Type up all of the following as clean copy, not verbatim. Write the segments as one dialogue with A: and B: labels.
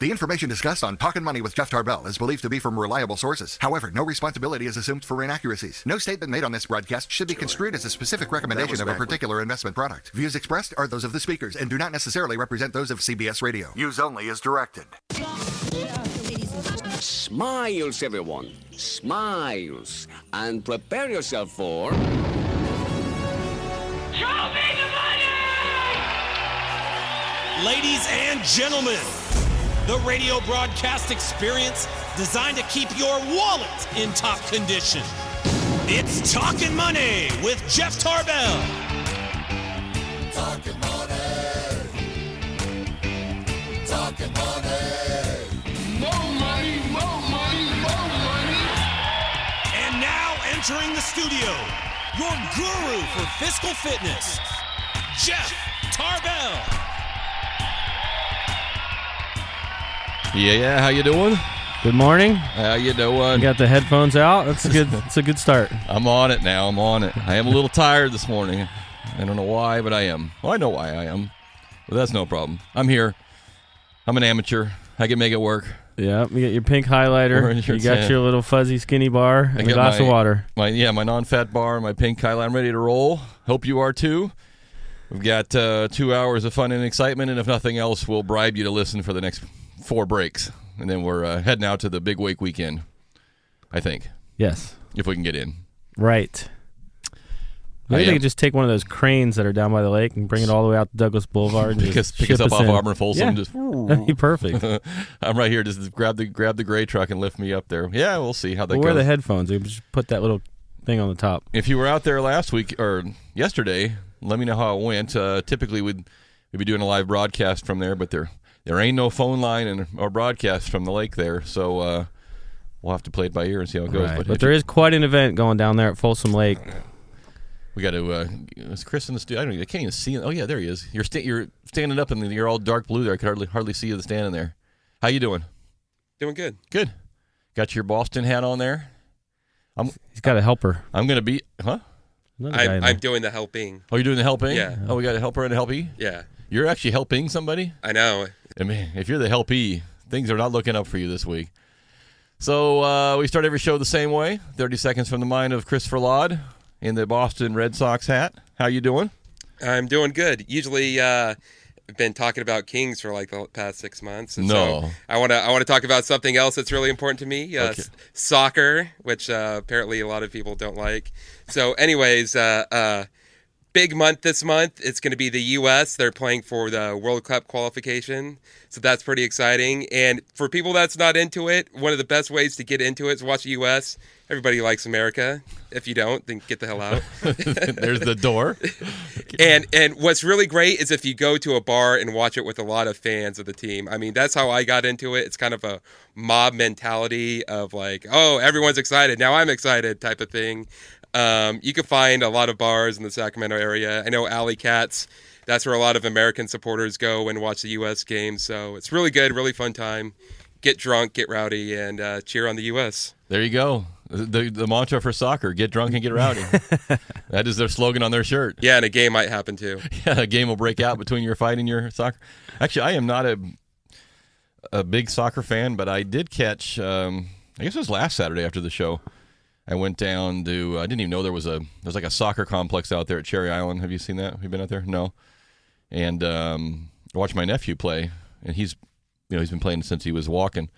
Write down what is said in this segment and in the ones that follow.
A: The information discussed on Talkin' Money with Jeff Tarbell is believed to be from reliable sources. However, no responsibility is assumed for inaccuracies. No statement made on this broadcast should be construed as a specific recommendation of a particular investment product. Views expressed are those of the speakers and do not necessarily represent those of CBS Radio. Use only as directed.
B: Smiles, everyone. Smiles. And prepare yourself for...
C: Show me the money!
D: Ladies and gentlemen, the radio broadcast experience designed to keep your wallet in top condition. It's Talkin' Money with Jeff Tarbell.
E: Talkin' money. Talkin' money. More money, more money, more money.
D: And now entering the studio, your guru for fiscal fitness, Jeff Tarbell.
F: Yeah, how you doing?
G: Good morning.
F: How you doing?
G: You got the headphones out? That's good. That's a good start.
F: I'm on it now. I'm on it. I am a little tired this morning. I don't know why, but I am. Well, I know why I am, but that's no problem. I'm here. I'm an amateur. I can make it work.
G: Yeah, you got your pink highlighter. You got your little fuzzy skinny bar and a glass of water.
F: My non-fat bar, my pink highlight. I'm ready to roll. Hope you are too. We've got 2 hours of fun and excitement, and if nothing else, we'll bribe you to listen for the next 4 breaks, and then we're heading out to the big wake weekend, I think.
G: Yes.
F: If we can get in.
G: Right. Maybe they could just take one of those cranes that are down by the lake and bring it all the way out to Douglas Boulevard and
F: pick us up off Auburn Folsom.
G: Yeah. That'd be perfect.
F: I'm right here. Just grab the gray truck and lift me up there. Yeah, we'll see how that goes.
G: Wear the headphones. You just put that little thing on the top.
F: If you were out there last week or yesterday, let me know how it went. Typically, we'd be doing a live broadcast from there, but there ain't no phone line or broadcast from the lake there, so we'll have to play it by ear and see how it goes.
G: Right. But there is quite an event going down there at Folsom Lake.
F: We got to. Is Chris in the studio? I can't even see him. Oh yeah, there he is. You're standing up, and you're all dark blue there. I could hardly see you standing there. How you doing?
H: Doing good.
F: Good. Got your Boston hat on there.
G: He's got a helper.
F: I'm gonna be. Huh?
H: I'm doing the helping.
F: Oh, you're doing the helping?
H: Yeah.
F: Oh, we got a helper and a helpee.
H: Yeah.
F: You're actually helping somebody?
H: I know.
F: I mean, if you're the helpee, things are not looking up for you this week. So we start every show the same way. 30 seconds from the mind of Christopher Laud in the Boston Red Sox hat. How you doing?
H: I'm doing good. Usually I've been talking about Kings for like the past 6 months. And so I want to talk about something else that's really important to me, okay. Soccer, which apparently a lot of people don't like. So anyways, big month this month. It's going to be the U.S. They're playing for the World Cup qualification, so that's pretty exciting. And for people that's not into it, one of the best ways to get into it is watch the U.S. Everybody likes America. If you don't, then get the hell out.
F: There's the door.
H: And what's really great is if you go to a bar and watch it with a lot of fans of the team. I mean, that's how I got into it. It's kind of a mob mentality of like, oh, everyone's excited, now I'm excited type of thing. You can find a lot of bars in the Sacramento area. I know Alley Cats, that's where a lot of American supporters go and watch the U.S. games. So it's really good, really fun time. Get drunk, get rowdy, and cheer on the U.S.
F: There you go. The mantra for soccer, get drunk and get rowdy. That is their slogan on their shirt.
H: Yeah, and a game might happen too.
F: Yeah, a game will break out between your fight and your soccer. Actually, I am not a big soccer fan, but I did catch, I guess it was last Saturday after the show, I went down to, I didn't even know there's like a soccer complex out there at Cherry Island. Have you seen that? Have you been out there? No. And I watched my nephew play, and he's been playing since he was walking.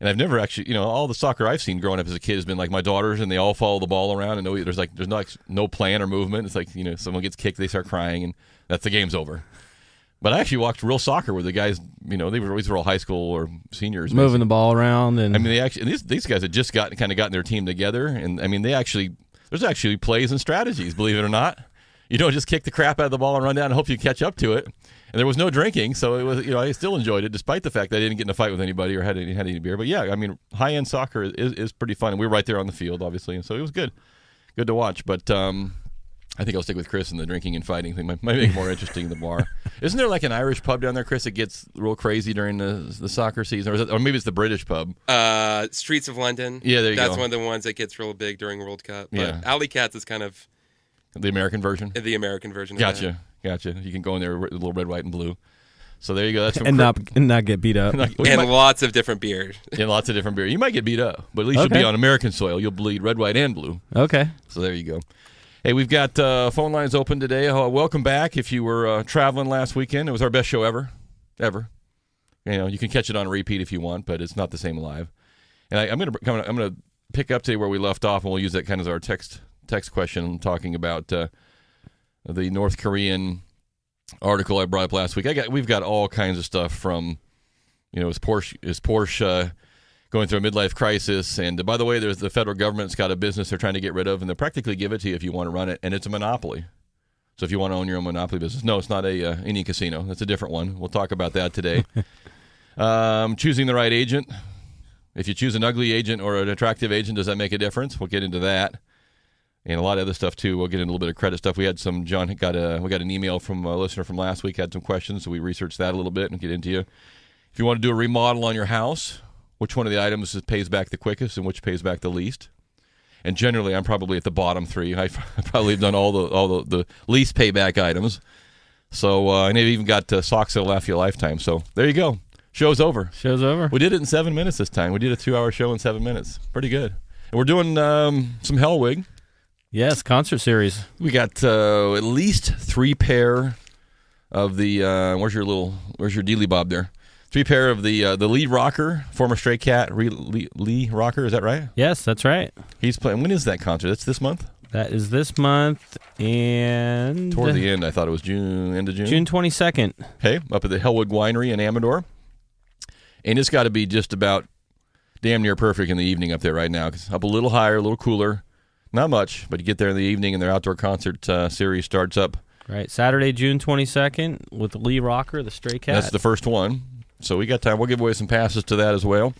F: And I've never actually, all the soccer I've seen growing up as a kid has been like my daughters, and they all follow the ball around, and there's no plan or movement. It's like, someone gets kicked, they start crying, and that's the game's over. But I actually watched real soccer where the guys, these were all high school or seniors.
G: Moving the ball around. And
F: I mean, these guys had just gotten their team together. And I mean, there's actually plays and strategies, believe it or not. You don't just kick the crap out of the ball and run down and hope you catch up to it. And there was no drinking, so it was, I still enjoyed it, despite the fact that I didn't get in a fight with anybody or had any beer. But yeah, I mean, high-end soccer is pretty fun. And we were right there on the field, obviously, and so it was good to watch. But I think I'll stick with Chris and the drinking and fighting thing. Might make it more interesting in the bar. Isn't there like an Irish pub down there, Chris, that gets real crazy during the soccer season? Or maybe it's the British pub.
H: Streets of London.
F: Yeah, there you go.
H: That's one of the ones that gets real big during World Cup. But
F: yeah.
H: Alley Cats is kind of
F: the American version?
H: The American version.
F: Gotcha. You can go in there with a little red, white, and blue. So there you go. That's from
G: and not get beat up.
H: And lots of different beers.
F: And lots of different beer. You might get beat up, but at least you'll be on American soil. You'll bleed red, white, and blue.
G: Okay.
F: So there you go. Hey, we've got phone lines open today. Welcome back. If you were traveling last weekend, it was our best show ever. You can catch it on repeat if you want, but it's not the same live. And I'm gonna pick up today where we left off, and we'll use that kind of as our text question, talking about the North Korean article I brought up last week. We've got all kinds of stuff from, is Porsche going through a midlife crisis, and by the way, there's the federal government's got a business they're trying to get rid of, and they'll practically give it to you if you want to run it, and it's a monopoly. So if you want to own your own monopoly business, no, it's not a Indian casino. That's a different one. We'll talk about that today. Choosing the right agent. If you choose an ugly agent or an attractive agent, does that make a difference? We'll get into that. And a lot of other stuff, too. We'll get into a little bit of credit stuff. We got an email from a listener from last week, had some questions, so we researched that a little bit and get into you. If you want to do a remodel on your house, which one of the items pays back the quickest and which pays back the least? And generally, I'm probably at the bottom three. I probably have done all the least payback items. So, and they've even got socks that'll last you a lifetime. So there you go. Show's over. We did it in 7 minutes this time. We did a 2-hour show in 7 minutes. Pretty good. And we're doing some Hellwig.
G: Yes, concert series.
F: We got at least 3 pair of the where's your dealy bob there? 3 pair of the lead rocker, former Stray Cat Lee Rocker. Is that right?
G: Yes, that's right.
F: He's playing. When is that concert? That's this month.
G: That is this month, and
F: toward the end. I thought it was end of June.
G: June 22nd.
F: Okay, up at the Hellwood Winery in Amador, and it's got to be just about damn near perfect in the evening up there right now. Cause up a little higher, a little cooler. Not much, but you get there in the evening, and their outdoor concert series starts up.
G: Right, Saturday, June 22nd, with Lee Rocker, the Stray Cat.
F: That's the first one, so we got time. We'll give away some passes to that as well.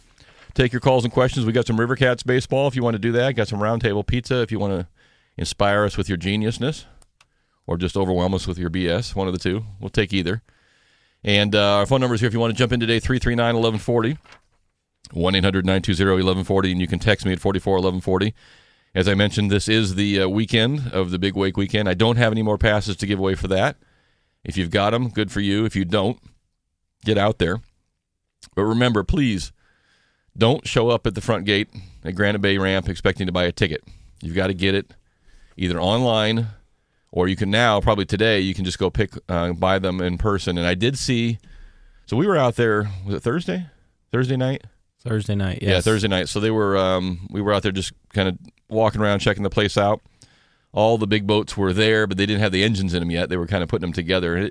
F: Take your calls and questions. We got some River Cats baseball if you want to do that. Got some Round Table Pizza if you want to inspire us with your geniusness, or just overwhelm us with your BS. One of the two. We'll take either. And our phone number is here if you want to jump in today, 339-1140, 1-800-920-1140, and you can text me at 441140. As I mentioned, this is the weekend of the Big Wake Weekend. I don't have any more passes to give away for that. If you've got them, good for you. If you don't, get out there. But remember, please, don't show up at the front gate at Granite Bay Ramp expecting to buy a ticket. You've got to get it either online, or you can now, probably today, you can just go buy them in person. And I did see, so we were out there, was it Thursday? Thursday night?
G: Thursday night, yes.
F: Yeah, Thursday night. So we were out there just kind of walking around, checking the place out. All the big boats were there, but they didn't have the engines in them yet. They were kind of putting them together.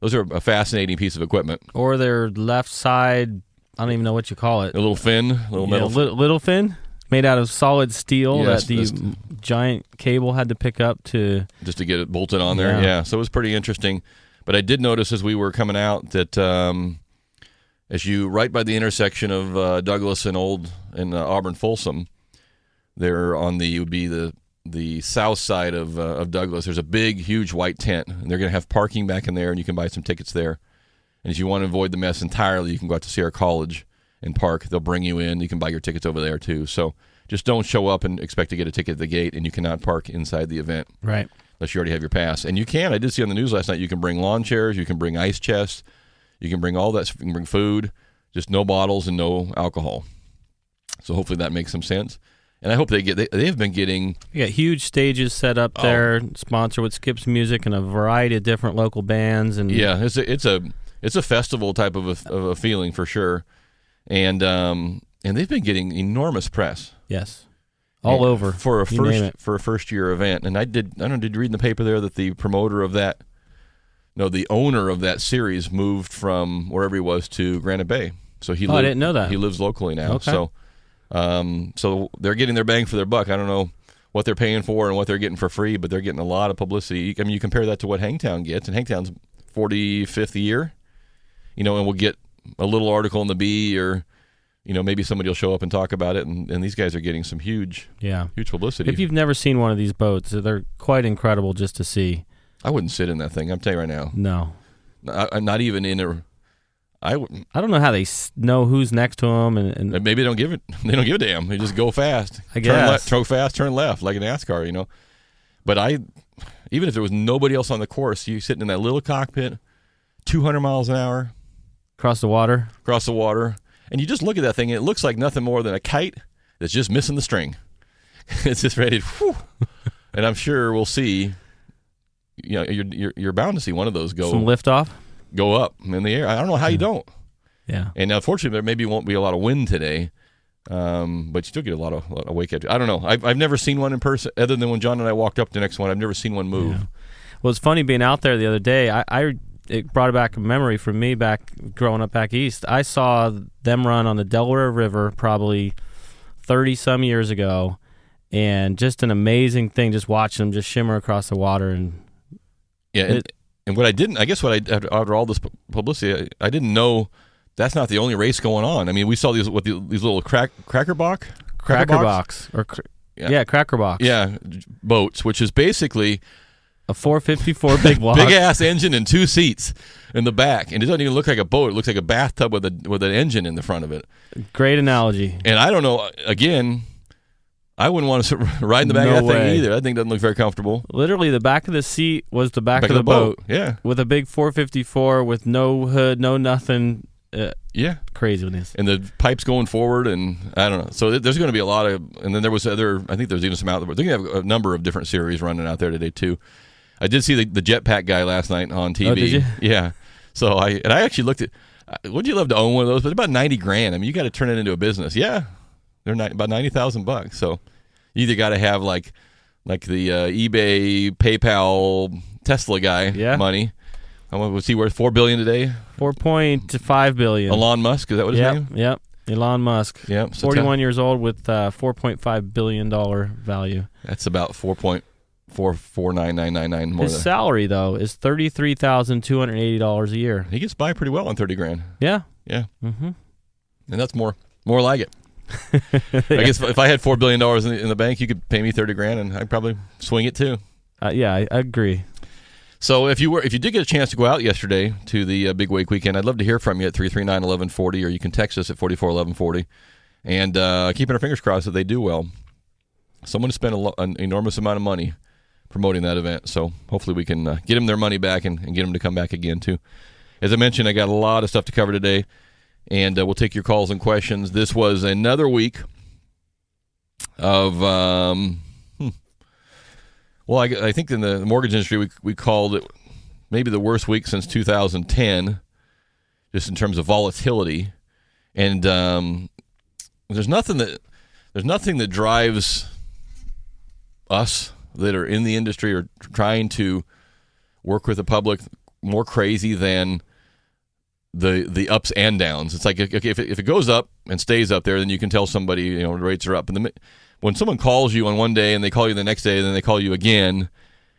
F: Those are a fascinating piece of equipment.
G: Or their left side, I don't even know what you call it.
F: A little fin, metal.
G: Little fin, made out of solid steel that the giant cable had to pick up just
F: to get it bolted on there. Yeah, so it was pretty interesting. But I did notice as we were coming out that as you right by the intersection of Douglas and Auburn Folsom, there on the south side of Douglas, there's a big, huge white tent, and they're going to have parking back in there, and you can buy some tickets there. And if you want to avoid the mess entirely, you can go out to Sierra College and park. They'll bring you in. You can buy your tickets over there too. So just don't show up and expect to get a ticket at the gate, and you cannot park inside the event.
G: Right.
F: Unless you already have your pass. And you can. I did see on the news last night, you can bring lawn chairs, you can bring ice chests, you can bring all that. You can bring food, just no bottles and no alcohol. So hopefully that makes some sense. And I hope they have been getting.
G: You got huge stages set up there, sponsored with Skip's Music and a variety of different local bands. And
F: yeah, it's a festival type of a feeling for sure. And they've been getting enormous press.
G: Yes. All over
F: for a first year event. And did you read in the paper there that the promoter of that, the owner of that series moved from wherever he was to Granite Bay. So I
G: didn't know that.
F: He lives locally now.
G: Okay.
F: So they're getting their bang for their buck. I don't know what they're paying for and what they're getting for free, but they're getting a lot of publicity. I mean, you compare that to what Hangtown gets, and Hangtown's 45th year, and we'll get a little article in the Bee, or maybe somebody will show up and talk about it, and these guys are getting some huge publicity.
G: If you've never seen one of these boats, they're quite incredible just to see.
F: I wouldn't sit in that thing. I'm telling you right now.
G: No,
F: I'm not even in a.
G: I don't know how they know who's next to them, and
F: maybe they don't give a damn. They just go fast.
G: I guess
F: go fast, turn left, like a NASCAR, But even if there was nobody else on the course, you sitting in that little cockpit, 200 miles an hour.
G: Across the water.
F: And you just look at that thing, and it looks like nothing more than a kite that's just missing the string. It's just ready to, whew. And I'm sure we'll see, you're bound to see one of those
G: some liftoff.
F: Go up in the air. I don't know how you don't.
G: Yeah.
F: And unfortunately, there maybe won't be a lot of wind today, but you still get a lot of wake up. I don't know. I've never seen one in person, other than when John and I walked up to the next one. I've never seen one move.
G: Yeah. Well, it's funny being out there the other day. It brought back a memory for me back growing up back east. I saw them run on the Delaware River probably 30-some years ago, and just an amazing thing, just watching them just shimmer across the water. And what I didn't, I guess after all this publicity, I didn't know that's not the only race going on. I mean, we saw these little cracker box boats, which is basically a 454 big block,
F: big ass engine and 2 seats in the back, and it doesn't even look like a boat. It looks like a bathtub with an engine in the front of it.
G: Great analogy.
F: And I don't know. Again, I wouldn't want to ride in the back of that thing either. That thing doesn't look very comfortable.
G: Literally, the back of the seat was the back of the boat.
F: Yeah,
G: with a big 454 with no hood, no nothing. Craziness.
F: And the pipes going forward, and I don't know. So there's going to be a lot of, and then there was I think there's even some out there. They're going to have a number of different series running out there today too. I did see the jetpack guy last night on TV.
G: Oh, did you?
F: Yeah. So I actually looked at, would you love to own one of those? But about $90,000. I mean, you got to turn it into a business. Yeah. They're about $90,000. So you either got to have like the eBay, PayPal, Tesla guy money. Was he worth $4 billion today?
G: $4.5 billion.
F: Elon Musk, is that what his name?
G: Yep. Elon Musk.
F: Yep.
G: So 41 years old with $4.5 billion value.
F: That's about 4.449999 more.
G: His salary though is $33,280 a year.
F: He gets by pretty well on $30,000.
G: Yeah.
F: Yeah.
G: Mm-hmm.
F: And that's more like it. I guess if I had $4 billion in the bank, you could pay me $30,000, and I'd probably swing it too.
G: Yeah, I agree.
F: So if you did get a chance to go out yesterday to the Big Wake Weekend, I'd love to hear from you at 339-1140, or you can text us at 441140, and keeping our fingers crossed that they do well. Someone spent an enormous amount of money promoting that event, so hopefully we can get them their money back and get them to come back again too. As I mentioned, I got a lot of stuff to cover today, and we'll take your calls and questions. This was another week of well, I think in the mortgage industry we called it maybe the worst week since 2010, just in terms of volatility. And there's nothing that drives us that are in the industry or trying to work with the public more crazy than the ups and downs. It's like, okay, if it goes up and stays up there, then you can tell somebody, rates are up. And when someone calls you on one day and they call you the next day and then they call you again,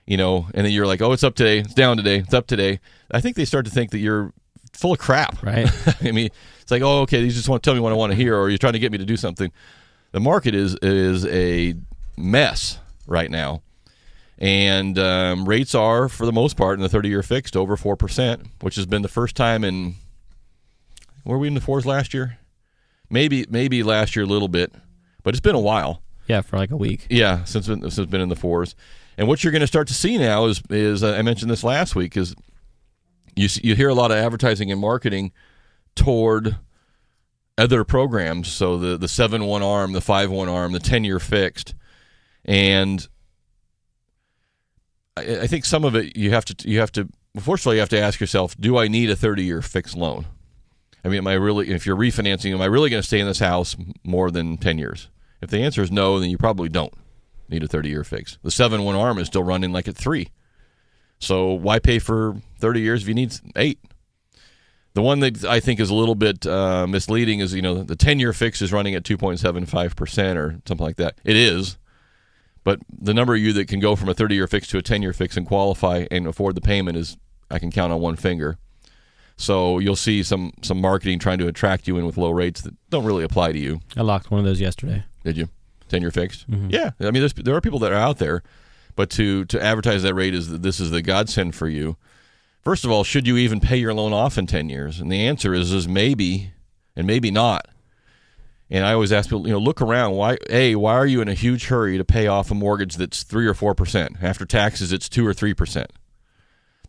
F: and then you're like, oh, it's up today, it's down today, it's up today, I think they start to think that you're full of crap.
G: Right.
F: I mean, it's like, oh, okay, you just want to tell me what I want to hear, or you're trying to get me to do something. The market is a mess right now. And rates are, for the most part, in the 30-year fixed over 4%, which has been the first time in, were we in the fours last year? Maybe last year a little bit, but it's been a while.
G: Yeah, for like a week.
F: Yeah, since it's been in the fours. And what you're going to start to see now is I mentioned this last week, is you hear a lot of advertising and marketing toward other programs. So the 7-1 ARM, the 5-1 ARM, the 10-year fixed. And I think some of it you have to first of all, you have to ask yourself, do I need a 30-year fixed loan? I mean, if you're refinancing, am I really going to stay in this house more than 10 years? If the answer is no, then you probably don't need a 30-year fix. The 7-1 ARM is still running like at 3. So why pay for 30 years if you need 8? The one that I think is a little bit misleading is, the 10-year fix is running at 2.75% or something like that. It is. But the number of you that can go from a 30-year fix to a 10-year fix and qualify and afford the payment is, I can count on one finger. So you'll see some marketing trying to attract you in with low rates that don't really apply to you.
G: I locked one of those yesterday.
F: Did you? 10-year fixed?
G: Mm-hmm.
F: Yeah. I mean, there are people that are out there, but to advertise that rate this is the godsend for you. First of all, should you even pay your loan off in 10 years? And the answer is maybe and maybe not. And I always ask people, look around. Why are you in a huge hurry to pay off a mortgage that's 3 or 4%? After taxes, it's 2 or 3%.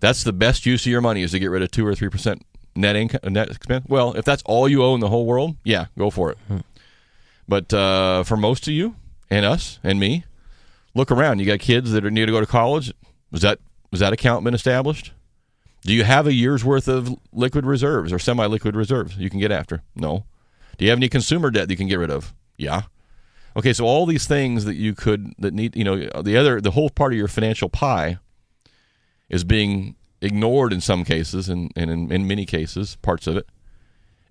F: That's the best use of your money, is to get rid of 2 or 3% net expense. Well, if that's all you owe in the whole world, yeah, go for it. But for most of you and us and me, look around. You got kids that need to go to college. Was that account been established? Do you have a year's worth of liquid reserves or semi-liquid reserves you can get after? No. Do you have any consumer debt that you can get rid of? Yeah. Okay, so all these things that the whole part of your financial pie is being ignored in some cases, and in many cases, parts of it,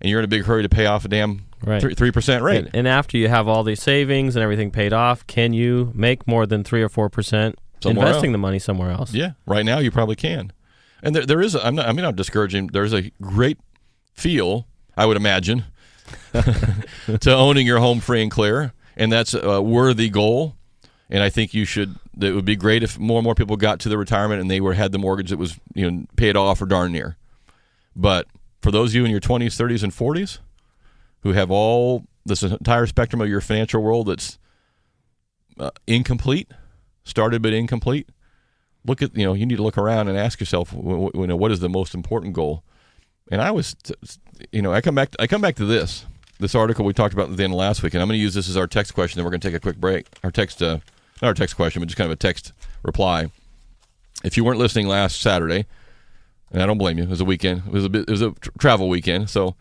F: and you're in a big hurry to pay off a damn 3% rate.
G: And after you have all these savings and everything paid off, can you make more than 3 or 4% investing the money somewhere else?
F: Yeah, right now you probably can. And there is, I'm not discouraging, there's a great feel, I would imagine, to owning your home free and clear, and that's a worthy goal. And I think it would be great if more and more people got to the retirement and they had the mortgage that was paid off or darn near. But for those of you in your 20s, 30s, and 40s who have all this entire spectrum of your financial world that's incomplete, started but incomplete, you need to look around and ask yourself, what is the most important goal? And I come back to this article we talked about at the end of last week, and I'm going to use this as our text question, then we're going to take a quick break. Not our text question, but just kind of a text reply. If you weren't listening last Saturday, and I don't blame you, it was a weekend. It was a travel weekend. So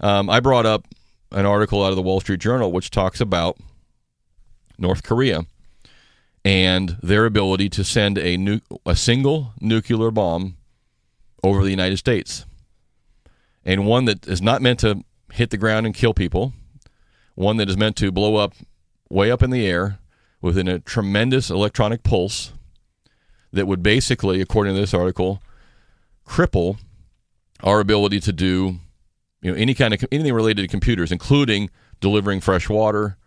F: I brought up an article out of the Wall Street Journal which talks about North Korea and their ability to send a single nuclear bomb over the United States, and one that is not meant to hit the ground and kill people, one that is meant to blow up way up in the air within a tremendous electronic pulse that would basically, according to this article, cripple our ability to do anything related to computers, including delivering fresh water,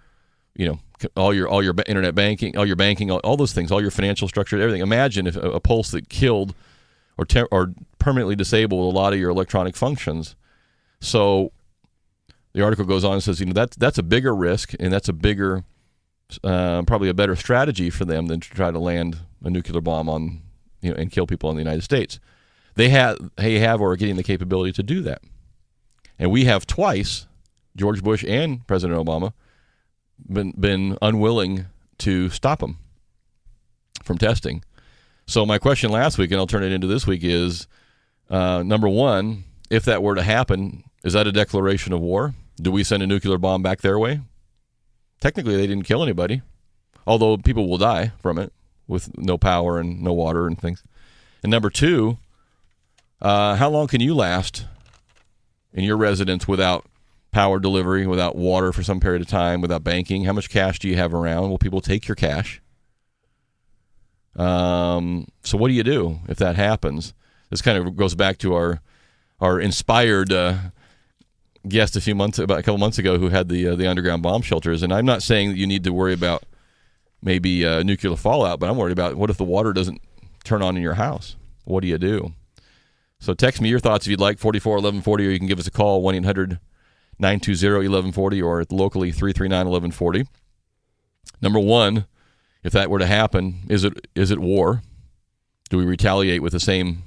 F: all your internet banking, all your banking, all those things, all your financial structure, everything. Imagine if a pulse that killed or permanently disabled a lot of your electronic functions. So the article goes on and says, that's a bigger risk, and that's a bigger, probably a better strategy for them than to try to land a nuclear bomb on, and kill people in the United States. They have or are getting the capability to do that. And we have twice, George Bush and President Obama, been unwilling to stop them from testing. So my question last week, and I'll turn it into this week, is, number one, if that were to happen, is that a declaration of war? Do we send a nuclear bomb back their way? Technically, they didn't kill anybody, although people will die from it with no power and no water and things. And number two, how long can you last in your residence without power delivery, without water for some period of time, without banking? How much cash do you have around? Will people take your cash? So what do you do if that happens? This kind of goes back to our inspired guest about a couple months ago who had the underground bomb shelters. And I'm not saying that you need to worry about maybe nuclear fallout, but I'm worried about what if the water doesn't turn on in your house? What do you do? So text me your thoughts if you'd like, 441140, or you can give us a call, 1-800-920-1140, or locally 339-1140. Number one, if that were to happen, is it war? Do we retaliate with the same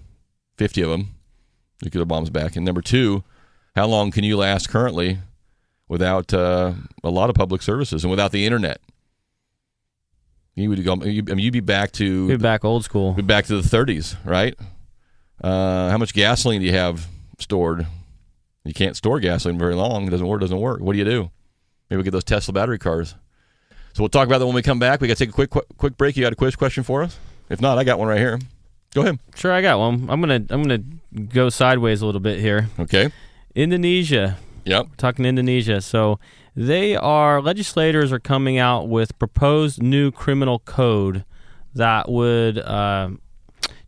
F: 50 of them, nuclear bombs back? And number two, how long can you last currently without a lot of public services and without the internet? You'd be back to...
G: You'd be back old school.
F: Be back to the 30s, right? How much gasoline do you have stored? You can't store gasoline very long. It doesn't work. What do you do? Maybe we'll get those Tesla battery cars. So we'll talk about that when we come back. We got to take a quick break. You got a quiz question for us? If not, I got one right here. Go ahead.
G: Sure, I got one. I'm gonna go sideways a little bit here.
F: Okay.
G: Indonesia.
F: Yep.
G: Talking Indonesia. So legislators are coming out with proposed new criminal code that would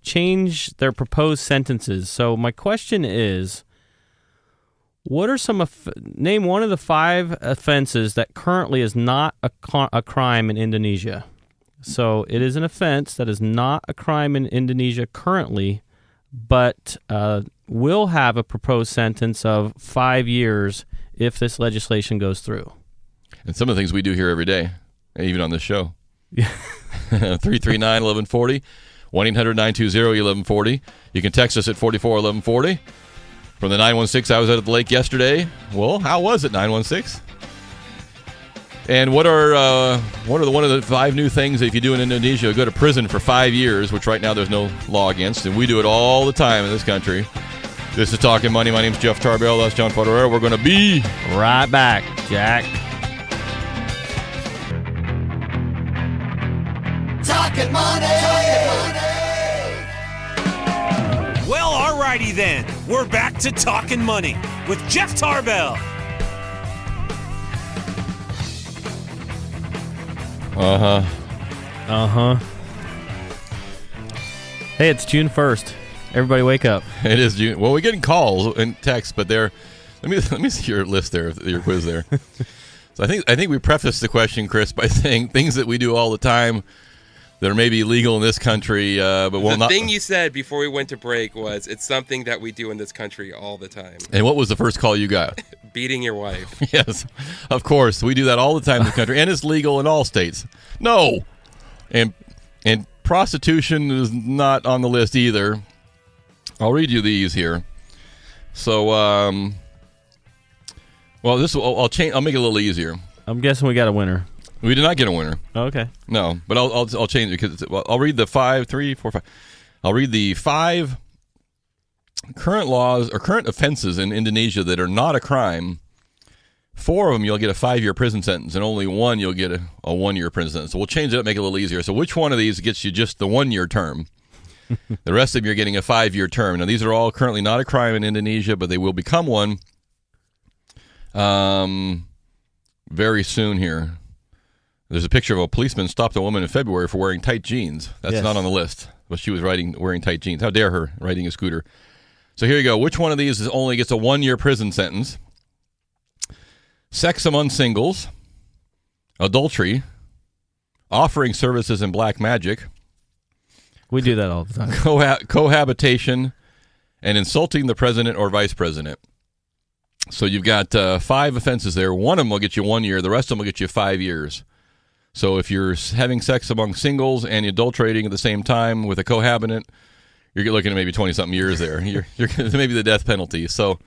G: change their proposed sentences. So my question is, what are name one of the 5 offenses that currently is not a crime in Indonesia? So it is an offense that is not a crime in Indonesia currently, but will have a proposed sentence of 5 years if this legislation goes through.
F: And some of the things we do here every day, even on this show. 339-1140, 1-800-920-1140. You can text us at 441140. From the 916, I was out at the lake yesterday. Well, how was it, 916? And what are one of the 5 new things that if you do in Indonesia, go to prison for 5 years, which right now there's no law against, and we do it all the time in this country. This is Talking Money. My name's Jeff Tarbell. That's John Fodorero. We're going to be
G: right back, Jack.
E: Talking money.
D: Well, alrighty then. We're back to Talking Money with Jeff Tarbell.
G: Hey, it's June 1st. Everybody wake up.
F: It is June. Well, we're getting calls and texts, but let me see your list there, your quiz there. So I think we prefaced the question, Chris, by saying things that we do all the time that are maybe illegal in this country, but will not.
H: The thing you said before we went to break was it's something that we do in this country all the time.
F: And what was the first call you got?
H: Beating your wife.
F: Yes, of course. We do that all the time in this country, and it's legal in all states. No. And prostitution is not on the list either. I'll read you these here. So, well, I'll change. I'll make it a little easier.
G: I'm guessing we got a winner.
F: We did not get a winner.
G: Oh, okay.
F: No, but I'll change it because I'll read the 5. I'll read the 5 current laws or current offenses in Indonesia that are not a crime. 4 of them you'll get a 5-year prison sentence, and only 1 you'll get a 1-year prison sentence. So we'll change it up, make it a little easier. So which one of these gets you just the 1-year term? The rest of them you're getting a 5-year term. Now these are all currently not a crime in Indonesia, but they will become one very soon here. There's a picture of a policeman stopped a woman in February for wearing tight jeans. That's not on the list, but she was wearing tight jeans. How dare her, riding a scooter. So here you go. Which one of these only gets a 1-year prison sentence? Sex among singles, adultery, offering services in black magic.
G: We do that all the time.
F: Cohabitation, and insulting the president or vice president. So you've got 5 offenses there. One of them will get you 1 year. The rest of them will get you 5 years. So if you're having sex among singles and adulterating at the same time with a cohabitant, you're looking at maybe 20-something years there. You're maybe the death penalty. So,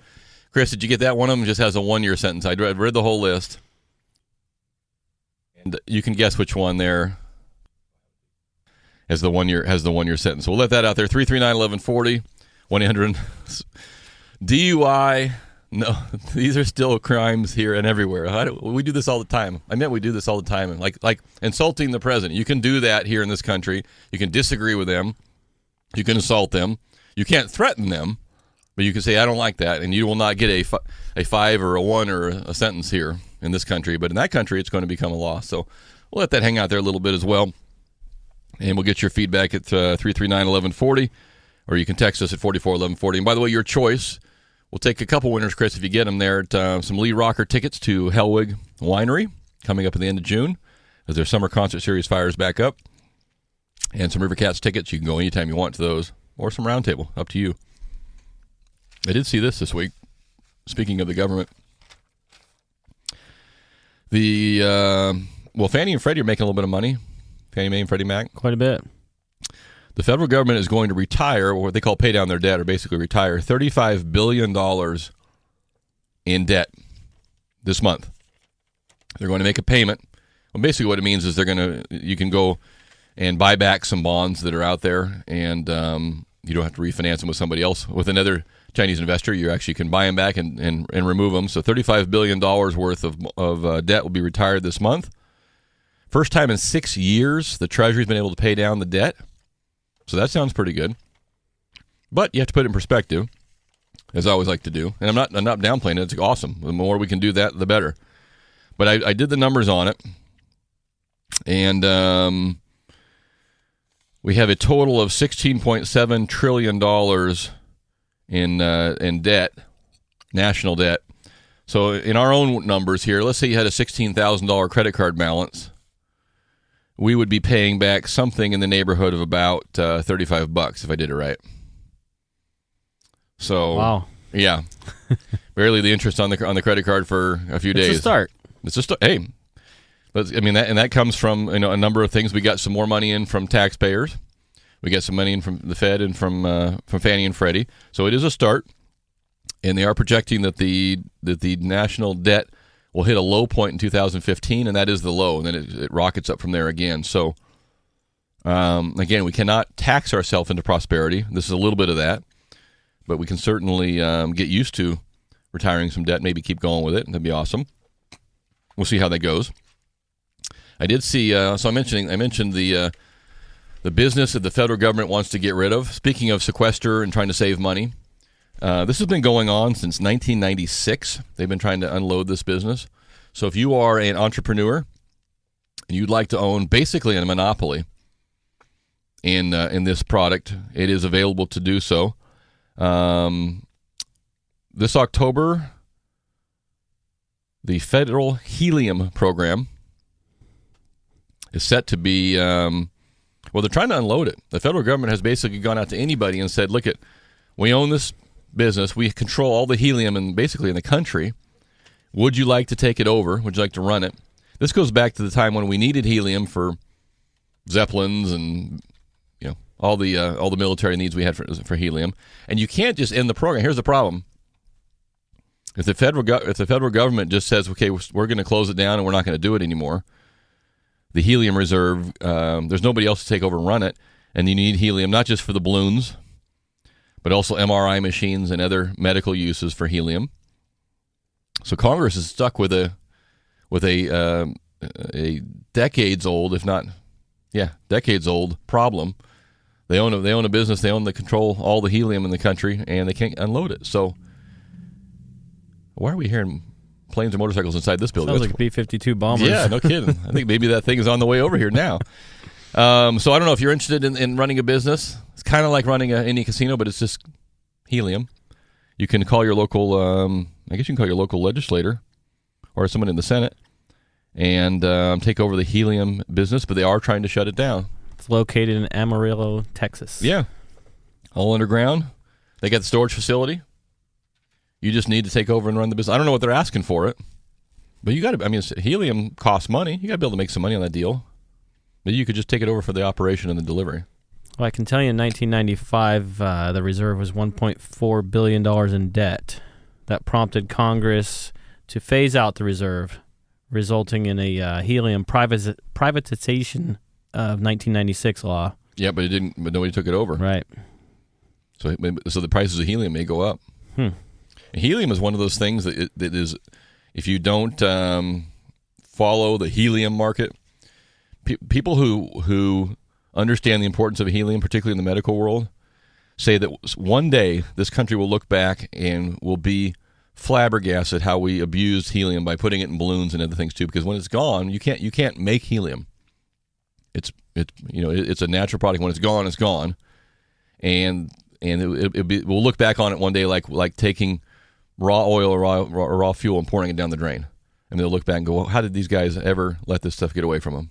F: Chris, did you get that? One of them just has a 1-year sentence. I read the whole list, and you can guess which one there has the 1-year sentence. We'll let that out there. 339-1140, 1-800 DUI. No, these are still crimes here and everywhere. We do this all the time. We do this all the time. Like insulting the president. You can do that here in this country. You can disagree with them. You can assault them. You can't threaten them, but you can say, I don't like that, and you will not get a 5 or a 1 or a sentence here in this country. But in that country, it's going to become a law. So we'll let that hang out there a little bit as well, and we'll get your feedback at 339-1140, or you can text us at 441140. And by the way, your choice. We'll take a couple winners, Chris, if you get them there. At, some Lee Rocker tickets to Hellwig Winery coming up at the end of June as their summer concert series fires back up. And some River Cats tickets. You can go anytime you want to those. Or some Roundtable. Up to you. I did see this week. Speaking of the government. Fannie and Freddie are making a little bit of money. Fannie Mae and Freddie Mac.
G: Quite a bit.
F: The federal government is going to retire, or what they call pay down their debt, or basically retire $35 billion in debt this month. They're going to make a payment. Well, basically what it means is you can go and buy back some bonds that are out there, and you don't have to refinance them with somebody else, with another Chinese investor. You actually can buy them back and remove them. So $35 billion worth of debt will be retired this month. First time in 6 years the Treasury's been able to pay down the debt. So that sounds pretty good. But you have to put it in perspective, as I always like to do. And I'm not downplaying it. It's awesome. The more we can do that, the better. But I did the numbers on it. And we have a total of $16.7 trillion in debt, national debt. So in our own numbers here, let's say you had a $16,000 credit card balance. We would be paying back something in the neighborhood of about $35 if I did it right. So,
G: wow,
F: yeah, barely the interest on the credit card for a few days.
G: It's a start.
F: It's a start. Hey, that comes from a number of things. We got some more money in from taxpayers. We get some money in from the Fed and from Fannie and Freddie. So it is a start, and they are projecting that the national debt will hit a low point in 2015, and that is the low, and then it rockets up from there again. So again, we cannot tax ourselves into prosperity. This is a little bit of that, but we can certainly get used to retiring some debt, maybe keep going with it. That'd be awesome. We'll see how that goes. I did see, so I mentioned the business that the federal government wants to get rid of. Speaking of sequester and trying to save money, this has been going on since 1996. They've been trying to unload this business. So if you are an entrepreneur and you'd like to own basically a monopoly in this product, it is available to do so. This October, the federal helium program is set to be, they're trying to unload it. The federal government has basically gone out to anybody and said, look, we own this business. We control all the helium in the country. Would you like to take it over? Would you like to run it? This goes back to the time when we needed helium for Zeppelins and all the military needs we had for helium. And you can't just end the program. Here's the problem. If the federal government just says, okay, we're going to close it down and we're not going to do it anymore, the helium reserve, there's nobody else to take over and run it, and you need helium not just for the balloons, but also MRI machines and other medical uses for helium. So Congress is stuck with a decades old, if not, decades old problem. They own a business. They control all the helium in the country, and they can't unload it. So why are we hearing planes and motorcycles inside this building?
G: Sounds like B-52 bombers.
F: Yeah, no kidding. I think maybe that thing is on the way over here now. So I don't know if you're interested in running a business. It's kind of like running any casino, but it's just helium. You can call your local, I guess you can call your local legislator or someone in the Senate and take over the helium business, but they are trying to shut it down.
G: It's located in Amarillo, Texas.
F: Yeah. All underground. They got the storage facility. You just need to take over and run the business. I don't know what they're asking for it, but you got to, helium costs money. You got to be able to make some money on that deal. But you could just take it over for the operation and the delivery.
G: Well, I can tell you in 1995, the reserve was $1.4 billion in debt. That prompted Congress to phase out the reserve, resulting in a helium privatization of 1996 law.
F: Yeah, but it didn't. But nobody took it over.
G: Right.
F: So the prices of helium may go up. Helium is one of those things that is, if you don't follow the helium market, people who understand the importance of helium, particularly in the medical world, say that one day this country will look back and will be flabbergasted how we abused helium by putting it in balloons and other things too. Because when it's gone, you can't make helium. It's a natural product. When it's gone, it's gone, and we'll look back on it one day like taking raw oil or raw fuel and pouring it down the drain, and they'll look back and go, well, how did these guys ever let this stuff get away from them?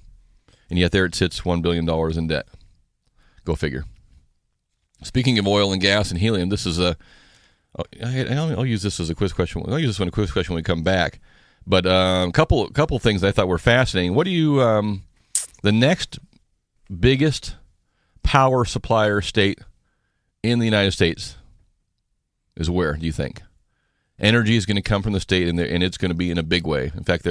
F: And yet there it sits, $1 billion in debt. Go figure. Speaking of oil and gas and helium, this is I'll use this as a quiz question. I'll use this one a quiz question when we come back. But a couple things I thought were fascinating. What do you the next biggest power supplier state in the United States is where, do you think? Energy is going to come from the state, and it's going to be in a big way. In fact,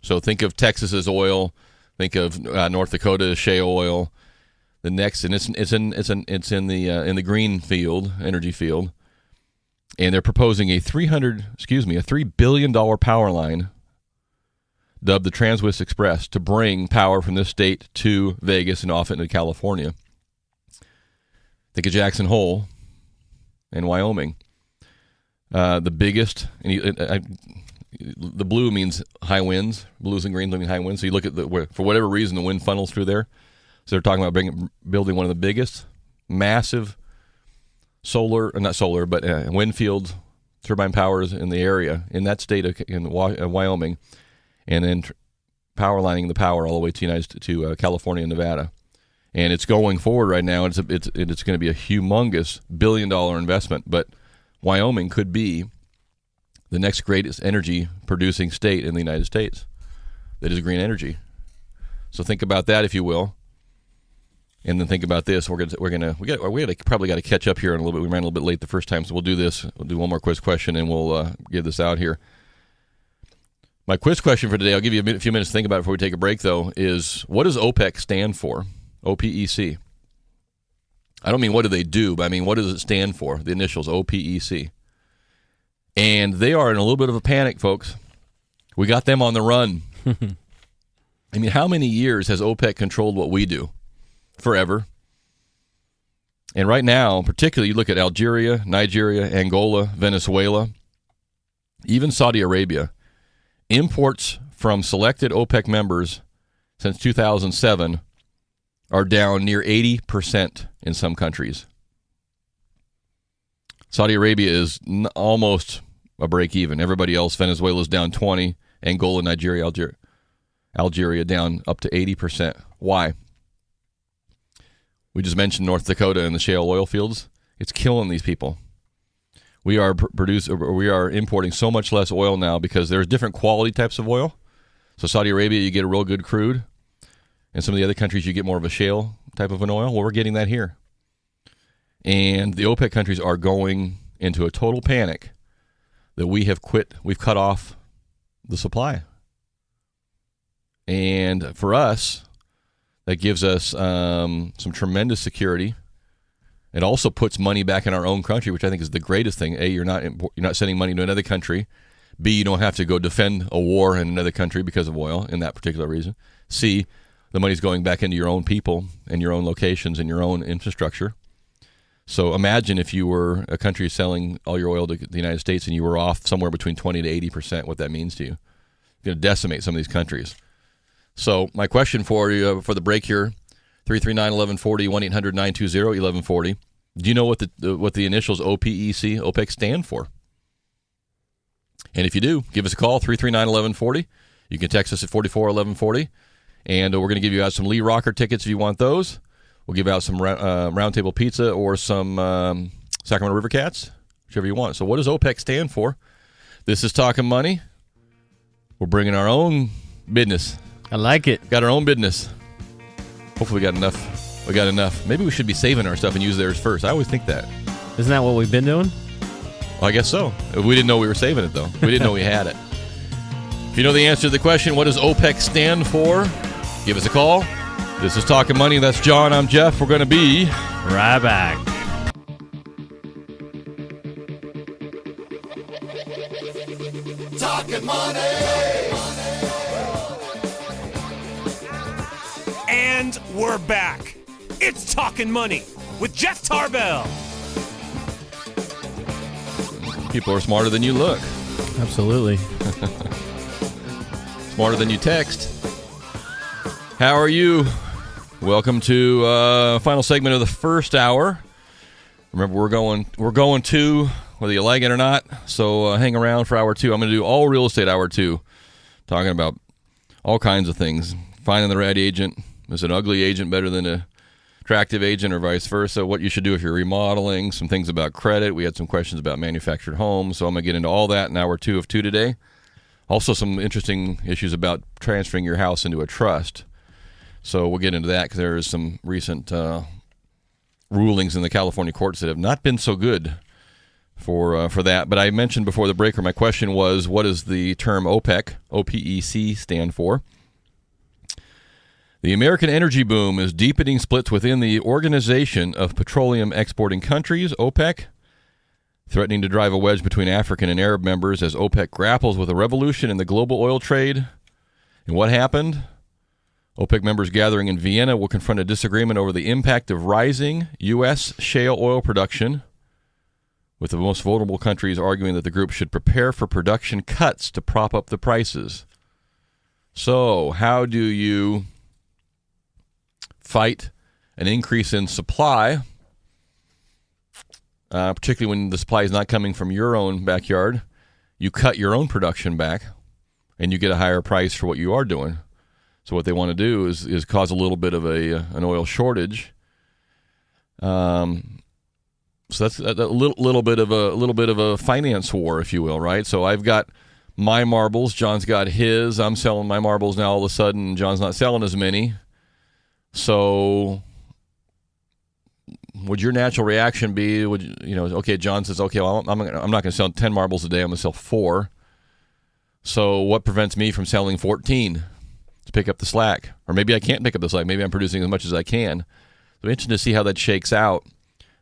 F: so think of Texas as oil. Think of North Dakota as shale oil. The next, and it's in the green field, energy field, and they're proposing a $3 billion power line, dubbed the Trans-West Express, to bring power from this state to Vegas and off into California. Think of Jackson Hole in Wyoming. The biggest, and the blue means high winds. Blues and greens mean high winds. So you look at for whatever reason, the wind funnels through there. So they're talking about building one of the biggest, massive wind fields, turbine powers in the area, in that state in Wyoming, and then power lining the power all the way to California and Nevada. And it's going forward right now. It's going to be a humongous $1 billion investment, but Wyoming could be the next greatest energy producing state in the United States that is green energy. So think about that, if you will. And then think about this. We probably got to catch up here in a little bit. We ran a little bit late the first time, so we'll do this. We'll do one more quiz question, and we'll give this out here. My quiz question for today, I'll give you a few minutes to think about it before we take a break, though, is what does OPEC stand for? OPEC. I don't mean what do they do, but I mean what does it stand for? The initials, OPEC. And they are in a little bit of a panic, folks. We got them on the run. I mean, how many years has OPEC controlled what we do? Forever. And right now, particularly, you look at Algeria, Nigeria, Angola, Venezuela, even Saudi Arabia. Imports from selected OPEC members since 2007 are down near 80% in some countries. Saudi Arabia is almost a break even. Everybody else, Venezuela is down 20%, Angola, Nigeria, Algeria down up to 80%. Why? We just mentioned North Dakota and the shale oil fields. It's killing these people. We are importing so much less oil now because there's different quality types of oil. So Saudi Arabia, you get a real good crude. And some of the other countries, you get more of a shale type of an oil. Well, we're getting that here. And the OPEC countries are going into a total panic that we've cut off the supply. And for us, that gives us some tremendous security. It also puts money back in our own country, which I think is the greatest thing. A, you're not sending money to another country. B, you don't have to go defend a war in another country because of oil in that particular reason. C, the money's going back into your own people and your own locations and your own infrastructure. So imagine if you were a country selling all your oil to the United States and you were off somewhere between 20 to 80%, what that means to you. You're going to decimate some of these countries. So my question for you for the break here, 339-1140, 1-800-920-1140. Do you know what the initials OPEC, OPEC stand for? And if you do, give us a call, 339-1140. You can text us at 441140. And we're going to give you out some Lee Rocker tickets if you want those. We'll give out some Round Table Pizza or some Sacramento River Cats, whichever you want. So what does OPEC stand for? This is Talkin' Money. We're bringing our own business.
G: I like it.
F: Got our own business. Hopefully we got enough. We got enough. Maybe we should be saving our stuff and use theirs first. I always think that.
G: Isn't that what we've been doing?
F: Well, I guess so. We didn't know we were saving it, though. We didn't know we had it. If you know the answer to the question, what does OPEC stand for? Give us a call. This is Talkin' Money. That's John. I'm Jeff. We're going to be
G: right back.
E: Talkin' money.
D: And we're back. It's Talkin' Money with Jeff Tarbell.
F: People are smarter than you look.
G: Absolutely.
F: Smarter than you text. How are you? Welcome to final segment of the first hour. Remember, we're going to, whether you like it or not. So hang around for hour two. I'm going to do all real estate hour two, talking about all kinds of things. Finding the right agent. Is an ugly agent better than an attractive agent, or vice versa? What you should do if you're remodeling. Some things about credit. We had some questions about manufactured homes. So I'm going to get into all that in hour two of two today. Also, some interesting issues about transferring your house into a trust. So we'll get into that because there is some recent rulings in the California courts that have not been so good for that. But I mentioned before the break, my question was, what does the term OPEC, OPEC, stand for? The American energy boom is deepening splits within the Organization of Petroleum Exporting Countries, OPEC, threatening to drive a wedge between African and Arab members as OPEC grapples with a revolution in the global oil trade. And what happened? OPEC members gathering in Vienna will confront a disagreement over the impact of rising U.S. shale oil production, with the most vulnerable countries arguing that the group should prepare for production cuts to prop up the prices. So, how do you fight an increase in supply, particularly when the supply is not coming from your own backyard? You cut your own production back, and you get a higher price for what you are doing. So what they want to do is cause a little bit of an oil shortage. So that's a little bit of a finance war, if you will, right? So I've got my marbles, John's got his. I'm selling my marbles now. All of a sudden, John's not selling as many. So would your natural reaction be? Okay, John says, okay, well, I'm not going to sell 10 marbles a day. I'm going to sell 4. So what prevents me from selling 14 to pick up the slack? Or maybe I can't pick up the slack. Maybe I'm producing as much as I can. So interesting to see how that shakes out.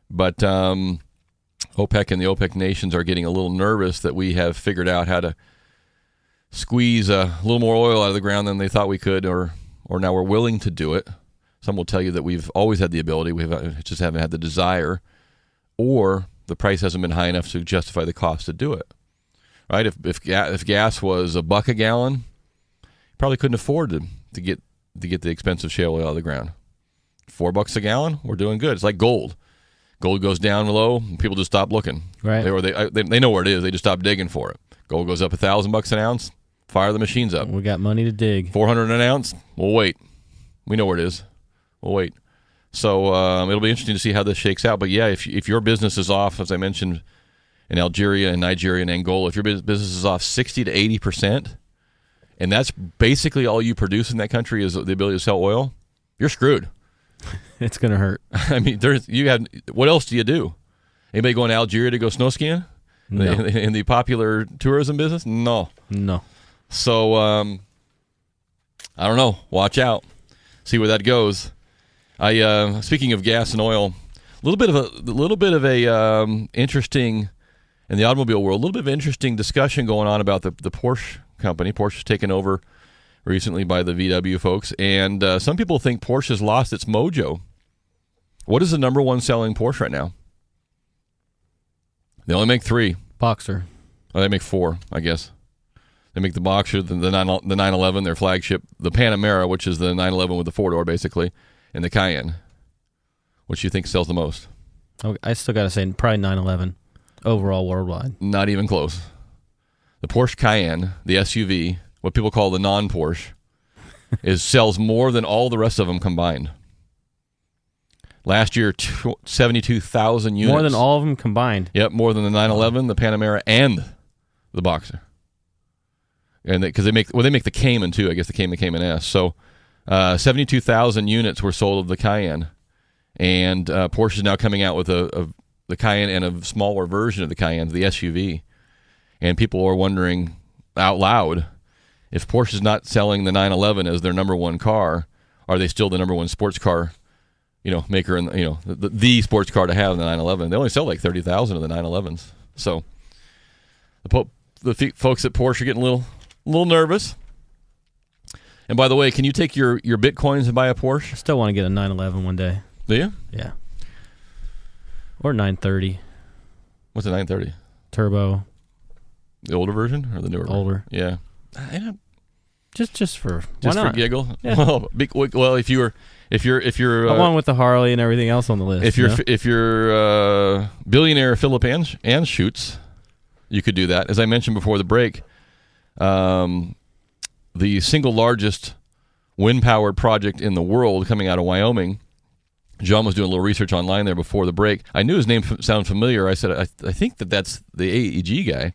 F: But OPEC and the OPEC nations are getting a little nervous that we have figured out how to squeeze a little more oil out of the ground than they thought we could, or now we're willing to do it. Some will tell you that we've always had the ability, we just haven't had the desire, or the price hasn't been high enough to justify the cost to do it. Right? If gas was $1 a gallon, you probably couldn't afford to get the expensive shale oil out of the ground. $4 a gallon, we're doing good. It's like gold. Gold goes down low, people just stop looking.
G: Right.
F: They know where it is. They just stop digging for it. Gold goes up $1,000 an ounce. Fire the machines up.
G: We got money to dig.
F: 400 an ounce. We'll wait. We know where it is. We'll wait. So it'll be interesting to see how this shakes out. But yeah, if your business is off, as I mentioned, in Algeria and Nigeria and Angola, if your business is off 60 to 80%, and that's basically all you produce in that country is the ability to sell oil, you're screwed.
G: It's gonna hurt.
F: I mean, what else do you do? Anybody going to Algeria to go snow skiing?
G: No.
F: In the popular tourism business? No. So I don't know. Watch out. See where that goes. Speaking of gas and oil, a little bit of a interesting in the automobile world. A little bit of interesting discussion going on about the Porsche company. Porsche was taken over recently by the VW folks, and some people think Porsche has lost its mojo. What is the number one selling Porsche right now? They only make 3.
G: Boxer.
F: Oh, they make 4, I guess. They make the Boxer, the 911, their flagship, the Panamera, which is the 911 with the 4-door, basically, and the Cayenne. Which do you think sells the most?
G: Oh, I still got to say probably 911 overall worldwide.
F: Not even close. The Porsche Cayenne, the SUV, what people call the non-Porsche, sells more than all the rest of them combined. Last year, 72,000 units.
G: More than all of them combined.
F: Yep, more than the 911, the Panamera, and the Boxer. And because they make the Cayman too. I guess the Cayman S. So 72,000 units were sold of the Cayenne, and Porsche is now coming out with the Cayenne and a smaller version of the Cayenne, the SUV. And people are wondering out loud, if Porsche is not selling the 911 as their number one car, are they still the number one sports car, maker, and the sports car to have in the 911? They only sell like 30,000 of the 911s. So the folks at Porsche are getting a little nervous. And by the way, can you take your Bitcoins and buy a Porsche?
G: I still want to get a 911 one day.
F: Do you?
G: Yeah. Or 930.
F: What's a 930?
G: Turbo.
F: The older version or the newer version?
G: Older.
F: Yeah.
G: Just for
F: giggle.
G: Yeah.
F: Well, if you're
G: along with the Harley and everything else on the list.
F: If you're billionaire Philip Anschutz, you could do that. As I mentioned before the break, the single largest wind-powered project in the world coming out of Wyoming. John was doing a little research online there before the break. I knew his name sounded familiar. I said, I think that's the AEG guy.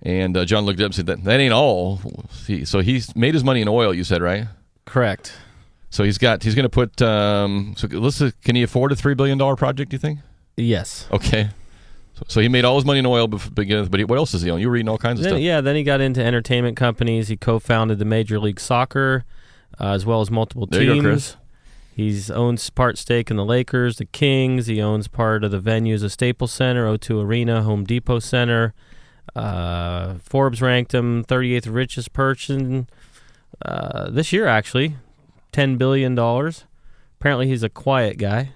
F: And John looked up and said, that ain't all. So he's made his money in oil, you said, right?
G: Correct.
F: So he's going to put, can he afford a $3 billion project, do you think?
G: Yes.
F: Okay. So he made all his money in oil, but what else does he own? You were reading all kinds of stuff.
G: Yeah, then he got into entertainment companies. He co-founded the Major League Soccer, as well as multiple teams.
F: There you go, Chris.
G: He owns part stake in the Lakers, the Kings. He owns part of the venues of Staples Center, O2 Arena, Home Depot Center. Forbes ranked him 38th richest person this year, actually. $10 billion. Apparently he's a quiet guy.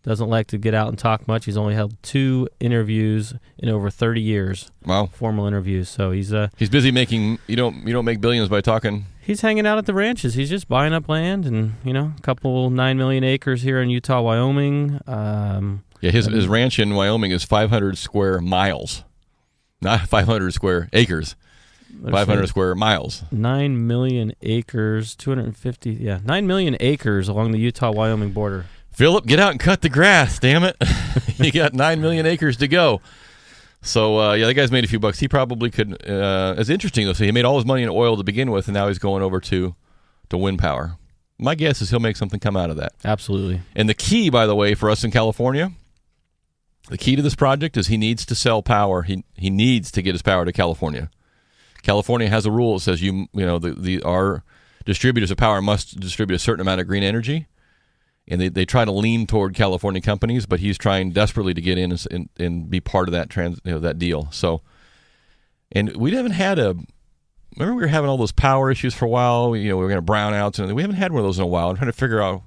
G: Doesn't like to get out and talk much. He's only held 2 interviews in over 30 years.
F: Wow.
G: Formal interviews. So he's
F: busy making, you don't make billions by talking.
G: He's hanging out at the ranches. He's just buying up land and, a couple 9 million acres here in Utah, Wyoming.
F: His ranch in Wyoming is 500 square miles. Not 500 square acres. 500 square miles.
G: 9 million acres, 250. Yeah, 9 million acres along the Utah-Wyoming border.
F: Philip, get out and cut the grass, damn it. You got 9 million acres to go. So, that guy's made a few bucks. He probably could. It's interesting, though. So he made all his money in oil to begin with, and now he's going over to wind power. my guess is he'll make something come out of that.
G: Absolutely.
F: And the key, by the way, for us in California, the key to this project is he needs to sell power. He needs to get his power to California. California has a rule that says our distributors of power must distribute a certain amount of green energy, and they try to lean toward California companies, but he's trying desperately to get in and be part of that that deal. So, and we haven't had remember we were having all those power issues for a while. We were going to brownouts, and we haven't had one of those in a while. I'm trying to figure out,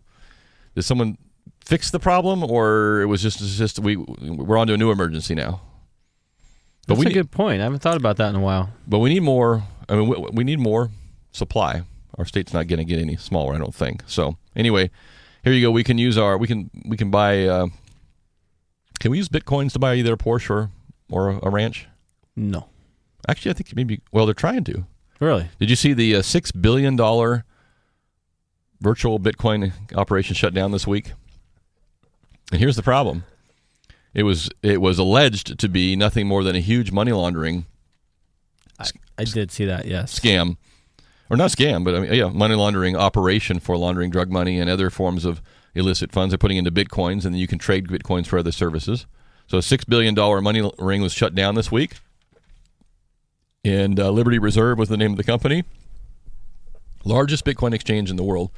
F: did someone fix the problem, or it was just we're on to a new emergency now? But
G: That's a good point. I haven't thought about that in a while.
F: But we need more. I mean, we need more supply. Our state's not going to get any smaller, I don't think. So anyway, here you go. We can use we can buy. Can we use Bitcoins to buy either a Porsche or a ranch?
G: No.
F: Actually, I think maybe. Well, they're trying to.
G: Really?
F: Did you see the $6 billion virtual Bitcoin operation shut down this week? And here's the problem. It was alleged to be nothing more than a huge money laundering
G: I did see that, yes.
F: Scam. Or not scam, but money laundering operation for laundering drug money and other forms of illicit funds. They're putting into Bitcoins, and then you can trade Bitcoins for other services. So a $6 billion money ring was shut down this week. And Liberty Reserve was the name of the company. Largest Bitcoin exchange in the world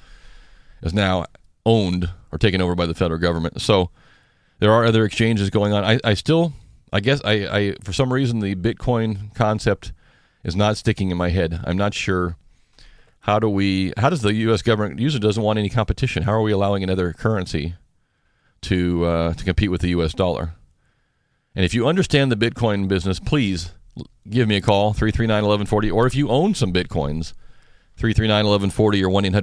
F: is now owned or taken over by the federal government. So there are other exchanges going on. I guess for some reason the Bitcoin concept is not sticking in my head. I'm not sure. How does the U.S. government usually doesn't want any competition? How are we allowing another currency to compete with the U.S. dollar? And if you understand the Bitcoin business, please give me a call, 339-1140, or if you own some Bitcoins, 339-1140 or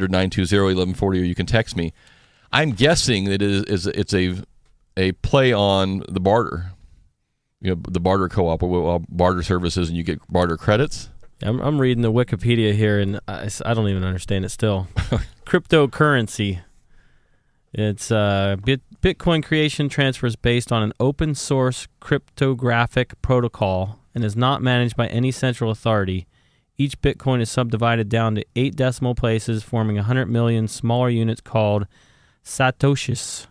F: 1-800-920-1140, or you can text me. I'm guessing that it's a play on the barter, the barter co-op or barter services, and you get barter credits.
G: I'm reading the Wikipedia here, and I don't even understand it still. Cryptocurrency. It's Bitcoin creation transfer is based on an open source cryptographic protocol and is not managed by any central authority. Each Bitcoin is subdivided down to 8 decimal places, forming 100 million smaller units called satoshis.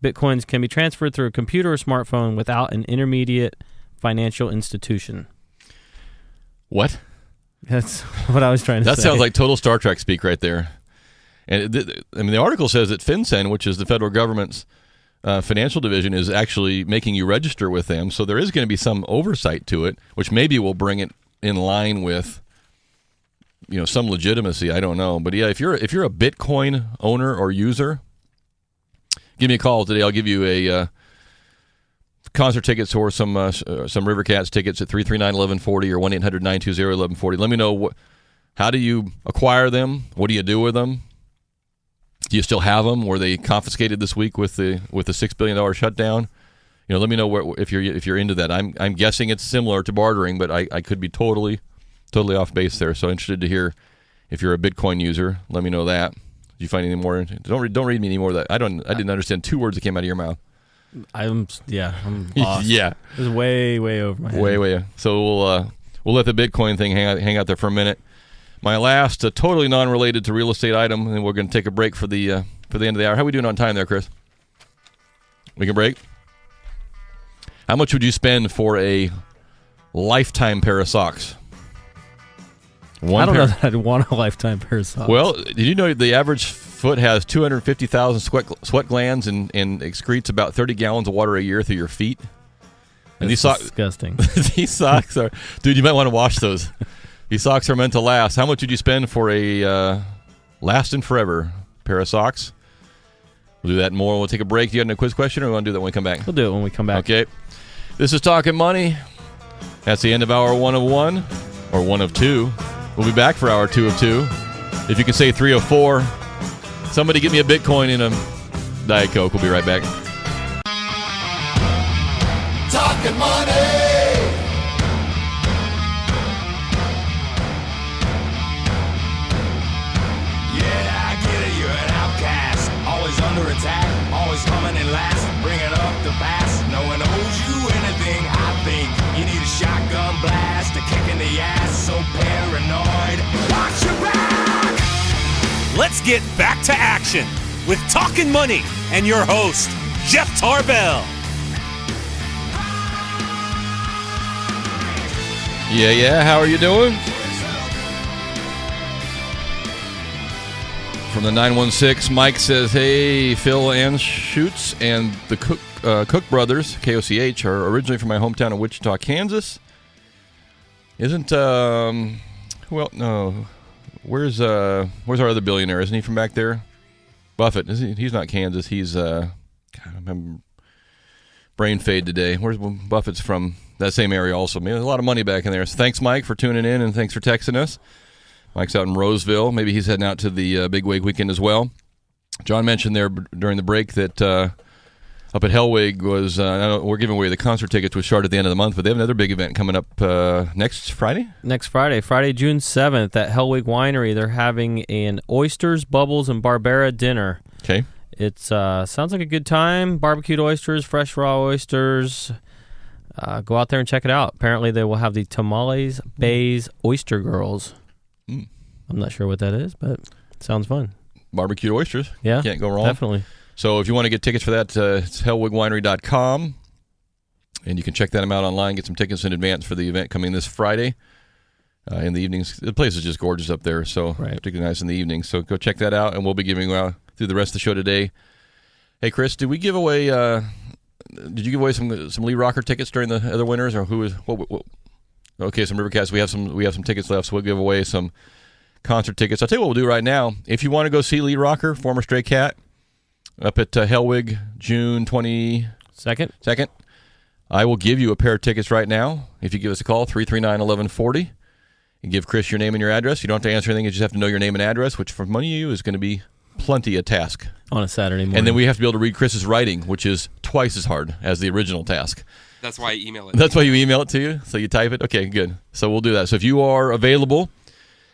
G: Bitcoins can be transferred through a computer or smartphone without an intermediate financial institution.
F: What?
G: That's what I was trying to say.
F: That sounds like total Star Trek speak right there. And the article says that FinCEN, which is the federal government's financial division, is actually making you register with them. So there is going to be some oversight to it, which maybe will bring it in line with, some legitimacy. I don't know, but yeah, if you're a Bitcoin owner or user, give me a call today. I'll give you a concert tickets or some River Cats tickets at 339-1140 or 1-800-920-1140. Let me know how do you acquire them? What do you do with them? Do you still have them? Were they confiscated this week with the $6 billion shutdown? Let me know if you're into that. I'm guessing it's similar to bartering, but I could be totally off base there. So interested to hear if you're a Bitcoin user. Let me know that. Did you find any more? Don't read me any more of that. I didn't understand 2 words that came out of your mouth.
G: I'm lost.
F: Yeah.
G: It was way over my head.
F: Way. So we'll let the Bitcoin thing hang out there for a minute. My last totally non-related to real estate item, and we're going to take a break for the end of the hour. How are we doing on time there, Chris? We can break? How much would you spend for a lifetime pair of socks?
G: I don't know that I'd want a lifetime pair of socks.
F: Well, did you know the average foot has 250,000 sweat glands and excretes about 30 gallons of water a year through your feet? And
G: That's disgusting.
F: These socks are... Dude, you might want to wash those. These socks are meant to last. How much would you spend for a last and forever pair of socks? We'll do that and more. We'll take a break. You got a quiz question, or we want to do that when we come back?
G: We'll do it when we come back.
F: Okay. This is Talkin' Money. That's the end of hour 1 of 1, or 1 of 2. We'll be back for hour 2 of 2. If you can say 3 of 4, somebody get me a Bitcoin and a Diet Coke. We'll be right back.
E: Talkin' money.
C: Under attack, always coming in last, bringing up the past. No one owes you anything, I think. You need a shotgun blast, a kick in the ass, so paranoid. Watch your back!
D: let's get back to action with Talkin' Money and your host, Jeff Tarbell.
F: Yeah, how are you doing? From the 916, Mike says, hey, Phil and Schutz and the Cook brothers, KOCH, are originally from my hometown of Wichita, Kansas. Isn't, no. Where's our other billionaire? Isn't he from back there? Buffett. He's not Kansas. He's, I'm brain fade today. Where's Buffett's from? That same area also. Man, there's a lot of money back in there. So thanks, Mike, for tuning in, and thanks for texting us. Mike's out in Roseville. Maybe he's heading out to the Big Wig weekend as well. John mentioned there during the break that up at Hellwig was, we're giving away the concert tickets, which start at the end of the month, but they have another big event coming up next Friday?
G: Next Friday, June 7th at Hellwig Winery. They're having an Oysters, Bubbles, and Barbera dinner.
F: Okay.
G: It sounds like a good time. Barbecued oysters, fresh raw oysters. Go out there and check it out. Apparently, they will have the Tamales Bays Oyster Girls. I'm not sure what that is, but it sounds fun.
F: Barbecued oysters.
G: Yeah.
F: Can't go wrong.
G: Definitely.
F: So if you want to get tickets for that, it's hellwigwinery.com, and you can check them out online, get some tickets in advance for the event coming this Friday in the evenings. The place is just gorgeous up there, so particularly nice in the evening. So go check that out, and we'll be giving out through the rest of the show today. Hey, Chris, did we give away? Did you give away some Lee Rocker tickets during the other winners, or who was? What? Okay, some Rivercast. We have some tickets left, so we'll give away some concert tickets. I'll tell you what we'll do right now. If you want to go see Lee Rocker, former Stray Cat, up at Hellwig, June 22nd, I will give you a pair of tickets right now. If you give us a call, 339-1140, and give Chris your name and your address. You don't have to answer anything. You just have to know your name and address, which for money you is going to be plenty a task.
G: On a Saturday morning.
F: And then we have to be able to read Chris's writing, which is twice as hard as the original task.
H: That's why I email it.
F: That's why you email it to you? So you type it? Okay, good. So we'll do that. So if you are available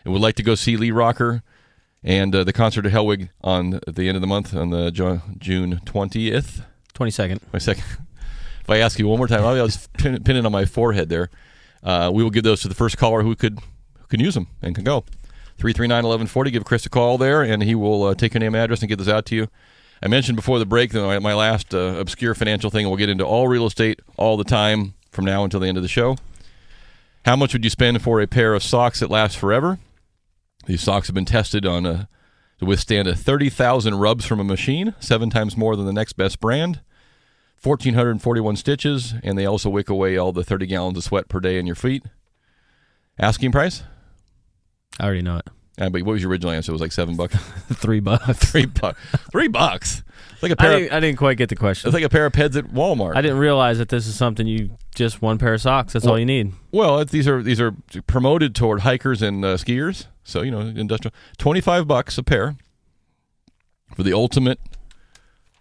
F: and would like to go see Lee Rocker and the concert at Hellwig at the end of the month on the June 20th?
G: 22nd.
F: If I ask you one more time, I'll just pin it on my forehead there. We will give those to the first caller who can use them and can go. 339-1140. Give Chris a call there, and he will take your name and address and get those out to you. I mentioned before the break that my last obscure financial thing, and we'll get into all real estate all the time from now until the end of the show. How much would you spend for a pair of socks that last forever? These socks have been tested to withstand 30,000 rubs from a machine, 7 times more than the next best brand, 1,441 stitches, and they also wick away all the 30 gallons of sweat per day in your feet. Asking price?
G: I already know it.
F: But what was your original answer? It was like $7.
G: $3.
F: $3. Like a pair.
G: I didn't quite get the question.
F: It's like a pair of Peds at Walmart.
G: I didn't realize that this is something just one pair of socks. That's all you need.
F: Well, these are promoted toward hikers and skiers. So industrial. $25 a pair for the ultimate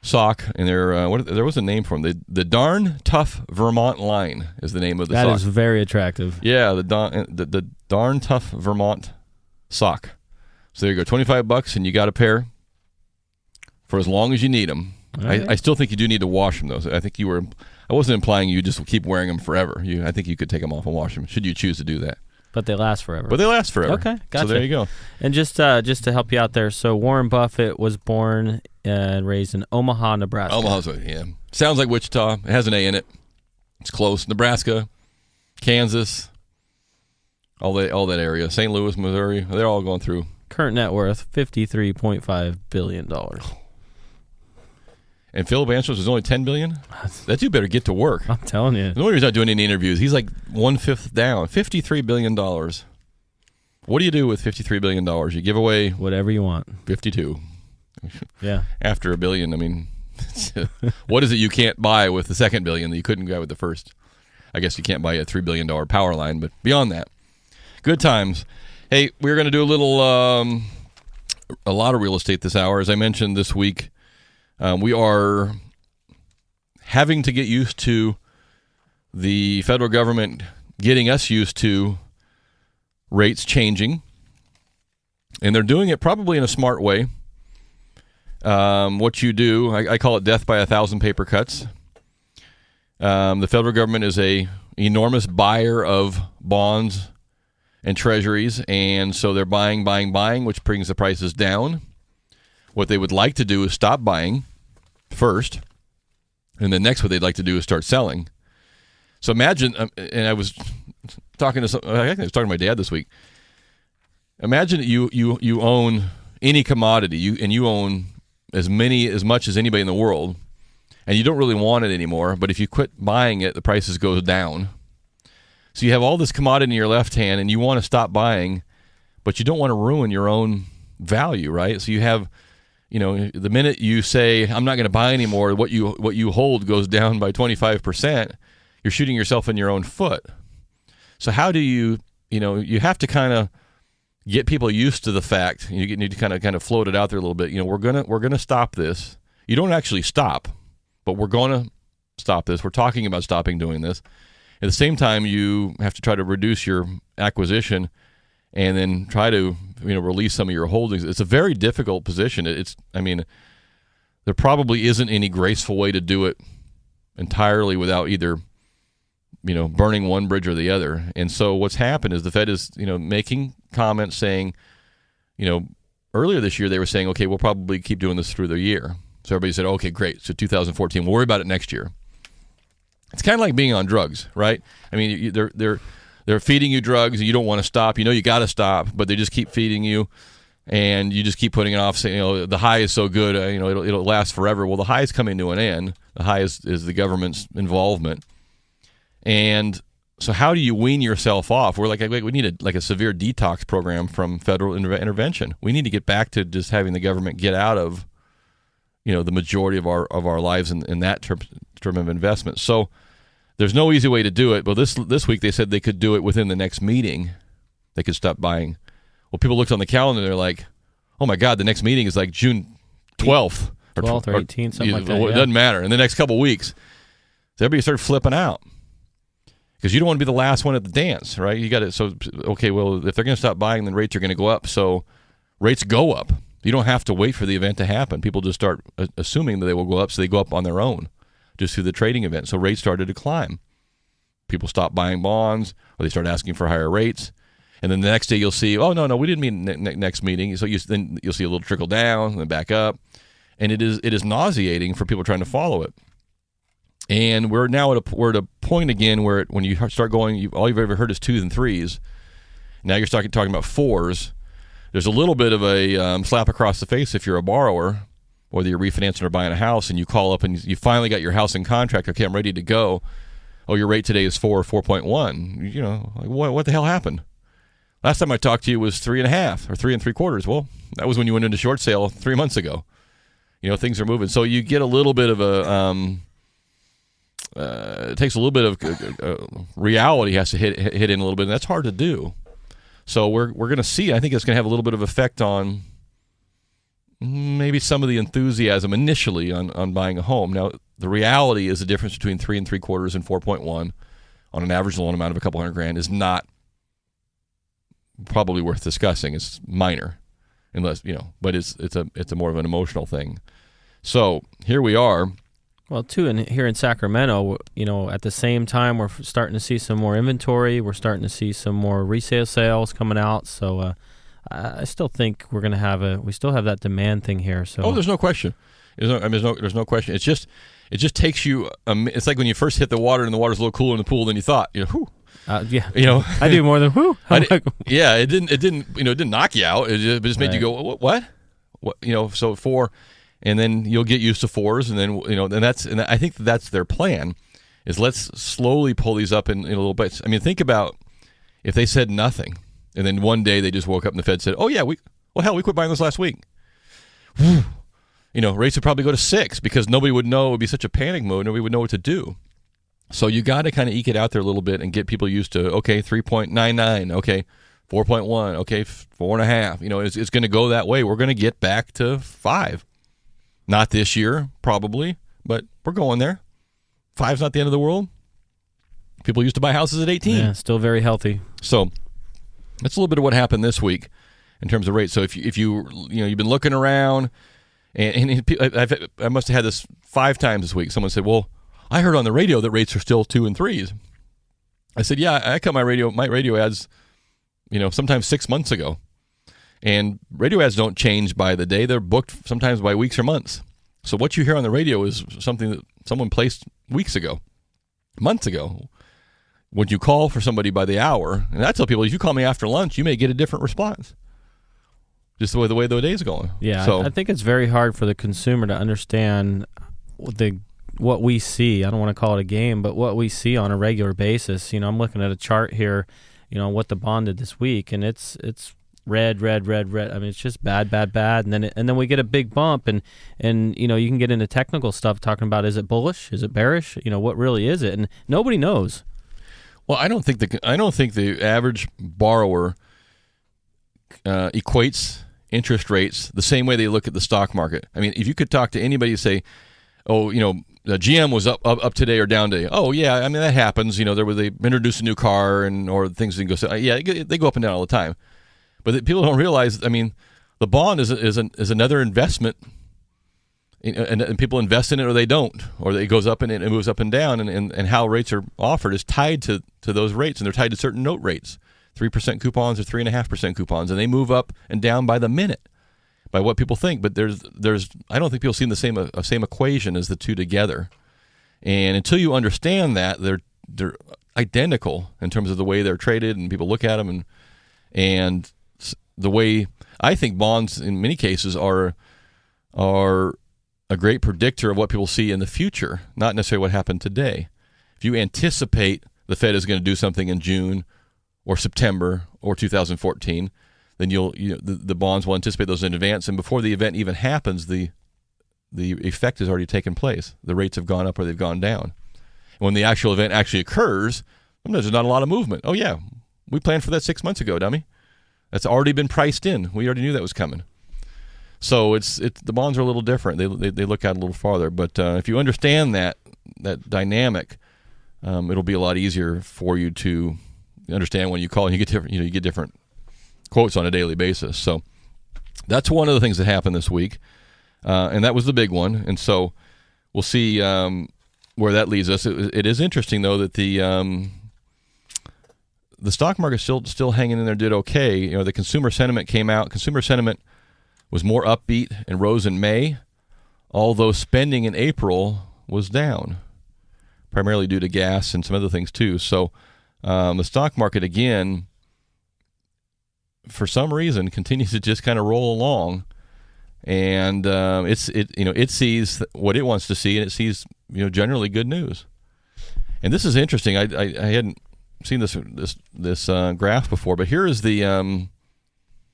F: sock, and there was a name for them. The Darn Tough Vermont line is the name of the sock. That
G: is very attractive.
F: Yeah, the Darn Tough Vermont sock. So there you go, $25, and you got a pair for as long as you need them. Right. I still think you do need to wash them, though. So I think I wasn't implying you just keep wearing them forever. I think you could take them off and wash them, should you choose to do that.
G: But they last forever.
F: Okay,
G: gotcha.
F: So there you go.
G: And just to help you out there, so Warren Buffett was born and raised in Omaha, Nebraska.
F: Omaha, yeah. Sounds like Wichita. It has an A in it. It's close. Nebraska, Kansas, all that area. St. Louis, Missouri. They're all going through.
G: Current net worth, $53.5 billion.
F: And Philip Anschutz is only $10 billion? That dude better get to work.
G: I'm telling you.
F: The only reason he's not doing any interviews, he's like 1/5 down. $53 billion. What do you do with $53 billion? You give away
G: whatever you want.
F: 52.
G: Yeah.
F: After $1 billion, I mean, what is it you can't buy with the second billion that you couldn't buy with the first? I guess you can't buy a $3 billion power line, but beyond that, good times. Hey, we're going to do a lot of real estate this hour. As I mentioned this week, we are having to get used to the federal government getting us used to rates changing, and they're doing it probably in a smart way. What you do, I call it death by 1,000 paper cuts. The federal government is a enormous buyer of bonds and treasuries, and so they're buying, which brings the prices down. what they would like to do is stop buying first, and then next what they'd like to do is start selling. So imagine, and I was talking to my dad this week. Imagine that you own any commodity, you own as much as anybody in the world, and you don't really want it anymore. But if you quit buying it, the prices goes down. So you have all this commodity in your left hand, and you want to stop buying, but you don't want to ruin your own value, right? So you have, the minute you say I'm not going to buy anymore, what you hold goes down by 25%. You're shooting yourself in your own foot. So how do you have to kind of get people used to the fact. You need to kind of float it out there a little bit. We're gonna stop this. You don't actually stop, but we're gonna stop this. We're talking about stopping doing this. At the same time, you have to try to reduce your acquisition, and then try to release some of your holdings. It's a very difficult position. There probably isn't any graceful way to do it entirely without either burning one bridge or the other. And so what's happened is the Fed is, making comments saying, earlier this year they were saying, okay, we'll probably keep doing this through the year. So everybody said, okay, great. So 2014, we'll worry about it next year. It's kind of like being on drugs, right? They're feeding you drugs and you don't want to stop. You got to stop, but they just keep feeding you, and you just keep putting it off, saying, the high is so good, it'll last forever. Well, the high is coming to an end. The high is the government's involvement. And so how do you wean yourself off? We need a severe detox program from federal intervention. We need to get back to just having the government get out of, the majority of our lives in that term of investment. So there's no easy way to do it. But this week they said they could do it within the next meeting. They could stop buying. Well, people looked on the calendar and they're like, oh my God, the next meeting is like June 12th.
G: 12th or 18th, something like that.
F: It doesn't matter. In the next couple of weeks. So everybody started flipping out. Because you don't want to be the last one at the dance, right? You got to. So okay, well, if they're going to stop buying, then rates are going to go up. So rates go up. You don't have to wait for the event to happen. People just start assuming that they will go up, so they go up on their own, just through the trading event. So rates started to climb. People stopped buying bonds, or they start asking for higher rates, and then the next day you'll see, oh no, we didn't mean next meeting. So then you'll see a little trickle down and then back up, and it is nauseating for people trying to follow it. And we're now at a point again where when you start going, all you've ever heard is 2s and 3s. Now you're talking about 4s. There's a little bit of a slap across the face if you're a borrower, whether you're refinancing or buying a house, and you call up and you finally got your house in contract. Okay, I'm ready to go. Oh, your rate today is 4.1. What the hell happened? Last time I talked to you was 3.5 or 3 3/4. Well, that was when you went into short sale 3 months ago. Things are moving. So you get a little bit of a it takes a little bit of reality has to hit in a little bit, and that's hard to do. So we're going to see. I think it's going to have a little bit of effect on maybe some of the enthusiasm initially on buying a home. Now, the reality is the difference between 3 3/4 and 4.1 on an average loan amount of a couple $100,000 is not probably worth discussing. It's minor, unless but it's a more of an emotional thing. So here we are.
G: Well, too, and here in Sacramento, at the same time, we're starting to see some more inventory. We're starting to see some more resale sales coming out. So I still think we're going to we still have that demand thing here. So
F: there's no question. There's no question. It just takes you. It's like when you first hit the water and the water's a little cooler in the pool than you thought. Whew.
G: Yeah. I do more than whew.
F: Yeah, it didn't knock you out. It just made you go, what? So 4. And then you'll get used to 4s, and then and I think that's their plan, is let's slowly pull these up in a little bit. I mean, think about if they said nothing, and then one day they just woke up and the Fed said, "Oh yeah, we quit buying this last week." Rates would probably go to 6 because nobody would know. It would be such a panic mode. Nobody would know what to do. So you got to kind of eke it out there a little bit and get people used to 3.99, 4.1, 4.5. It's going to go that way. We're going to get back to 5. Not this year, probably, but we're going there. 5's not the end of the world. People used to buy houses at 18.
G: Yeah, still very healthy.
F: So that's a little bit of what happened this week in terms of rates. So if you've been looking around, and I must have had this 5 times this week. Someone said, "Well, I heard on the radio that rates are still 2 and 3s." I said, "Yeah, I cut my radio ads, sometimes 6 months ago." And radio ads don't change by the day. They're booked sometimes by weeks or months. So what you hear on the radio is something that someone placed weeks ago, months ago. When you call for somebody by the hour, and I tell people, if you call me after lunch, you may get a different response. Just the way the day's going.
G: Yeah,
F: so,
G: I think it's very hard for the consumer to understand what we see. I don't want to call it a game, but what we see on a regular basis. I'm looking at a chart here, what the bond did this week, and it's red. I mean, it's just bad, and then we get a big bump, and you can get into technical stuff talking about, is it bullish, is it bearish? What really is it? And nobody knows.
F: Well, I don't think the average borrower equates interest rates the same way they look at the stock market. I mean, if you could talk to anybody and say, "Oh, the GM was up today or down today." Oh, yeah, I mean that happens. They introduced a new car or things and go. Yeah, they go up and down all the time. But people don't realize. I mean, the bond is another investment. And people invest in it or they don't, or it goes up and it moves up and down, and how rates are offered is tied to those rates, and they're tied to certain note rates, 3% coupons or 3.5% coupons, and they move up and down by the minute, by what people think. But there's I don't think people see the same equation as the two together, and until you understand that they're identical in terms of the way they're traded and people look at them, and the way I think bonds in many cases are a great predictor of what people see in the future, not necessarily what happened today. If you anticipate the Fed is going to do something in June or September or 2014, then the bonds will anticipate those in advance, and before the event even happens, the effect has already taken place. The rates have gone up or they've gone down. And when the actual event actually occurs, sometimes there's not a lot of movement. Oh yeah, we planned for that 6 months ago, dummy. That's already been priced in. We already knew that was coming. So the bonds are a little different. They look out a little farther. But if you understand that dynamic, it'll be a lot easier for you to understand when you call, and you get different quotes on a daily basis. So that's one of the things that happened this week, and that was the big one. And so we'll see where that leads us. It is interesting though that the stock market still hanging in there, did okay. The consumer sentiment came out. Consumer sentiment was more upbeat and rose in May, although spending in April was down, primarily due to gas and some other things too. So the stock market, again, for some reason, continues to just kind of roll along, and it sees what it wants to see, and it sees generally good news. And this is interesting. I hadn't seen this graph before, but here is the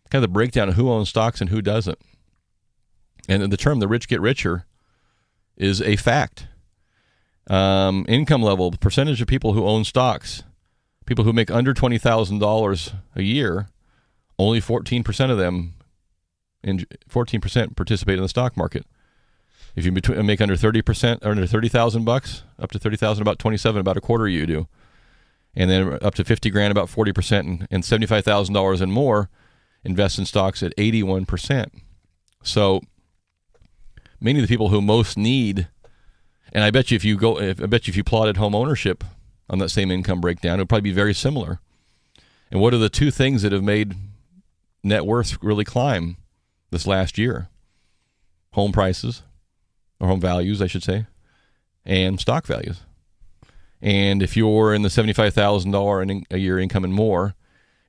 F: kind of the breakdown of who owns stocks and who doesn't. And the term "the rich get richer" is a fact. Income level, the percentage of people who own stocks, people who make under $20,000 a year, only 14% of them, 14% participate in the stock market. If you make under 30% or under $30,000, up to $30,000, about 27, about a quarter you do. And then up to $50,000, about 40%, and $75,000 and more invest in stocks at 81%. So many of the people who most need, and I bet you if you plotted home ownership on that same income breakdown, it would probably be very similar. And what are the two things that have made net worth really climb this last year? Home prices, or home values, I should say, and stock values. And if you're in the $75,000 a year income and more,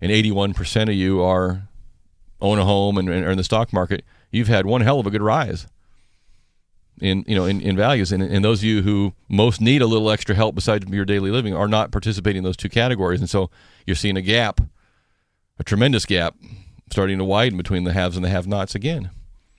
F: and 81% of you own a home and are in the stock market, you've had one hell of a good rise in values. And those of you who most need a little extra help besides your daily living are not participating in those two categories. And so you're seeing a tremendous gap starting to widen between the haves and the have-nots again.